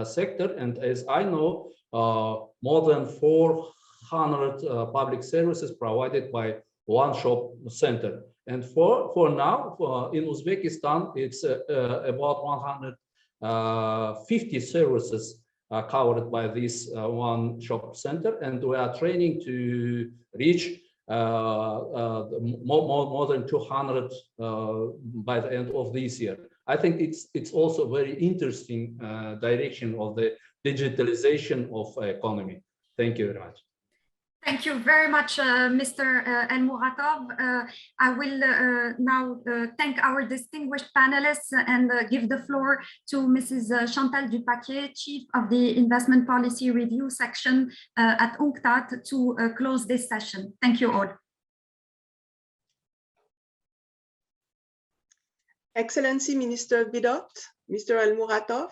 sector. And as I know, more than 400 public services provided by one-stop center. And for now, in Uzbekistan, it's about 150 services covered by this one-stop center. And we are training to reach more than 200 by the end of this year. I think it's also very interesting direction of the digitalization of economy. Thank you very much. Thank you very much, Mr. El-Muratov. I will now thank our distinguished panelists and give the floor to Mrs. Chantal Dupaquier, Chief of the Investment Policy Review Section at UNCTAD, to close this session. Thank you all. Excellency Minister Vidot, Mr. El-Muratov,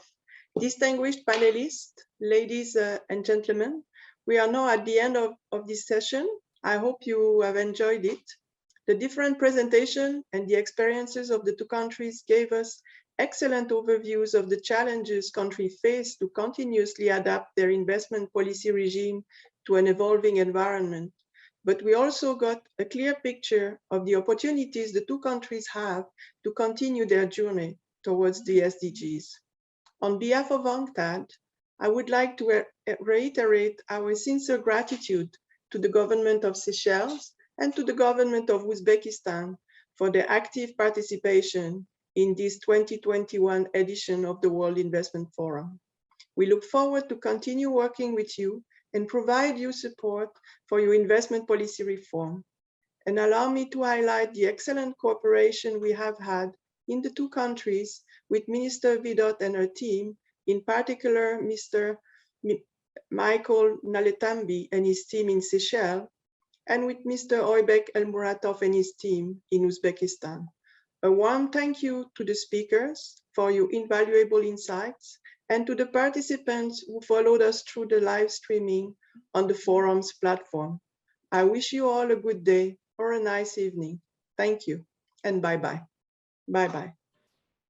distinguished panelists, ladies and gentlemen, we are now at the end of this session. I hope you have enjoyed it. The different presentations and the experiences of the two countries gave us excellent overviews of the challenges countries face to continuously adapt their investment policy regime to an evolving environment. But we also got a clear picture of the opportunities the two countries have to continue their journey towards the SDGs. On behalf of UNCTAD, I would like to reiterate our sincere gratitude to the government of Seychelles and to the government of Uzbekistan for their active participation in this 2021 edition of the World Investment Forum. We look forward to continue working with you and provide you support for your investment policy reform. And allow me to highlight the excellent cooperation we have had in the two countries with Minister Vidot and her team, in particular, Mr. Michael Naletambi and his team in Seychelles, and with Mr. Oybek El-Muratov and his team in Uzbekistan. A warm thank you to the speakers for your invaluable insights and to the participants who followed us through the live streaming on the forum's platform. I wish you all a good day or a nice evening. Thank you and bye-bye. Bye-bye.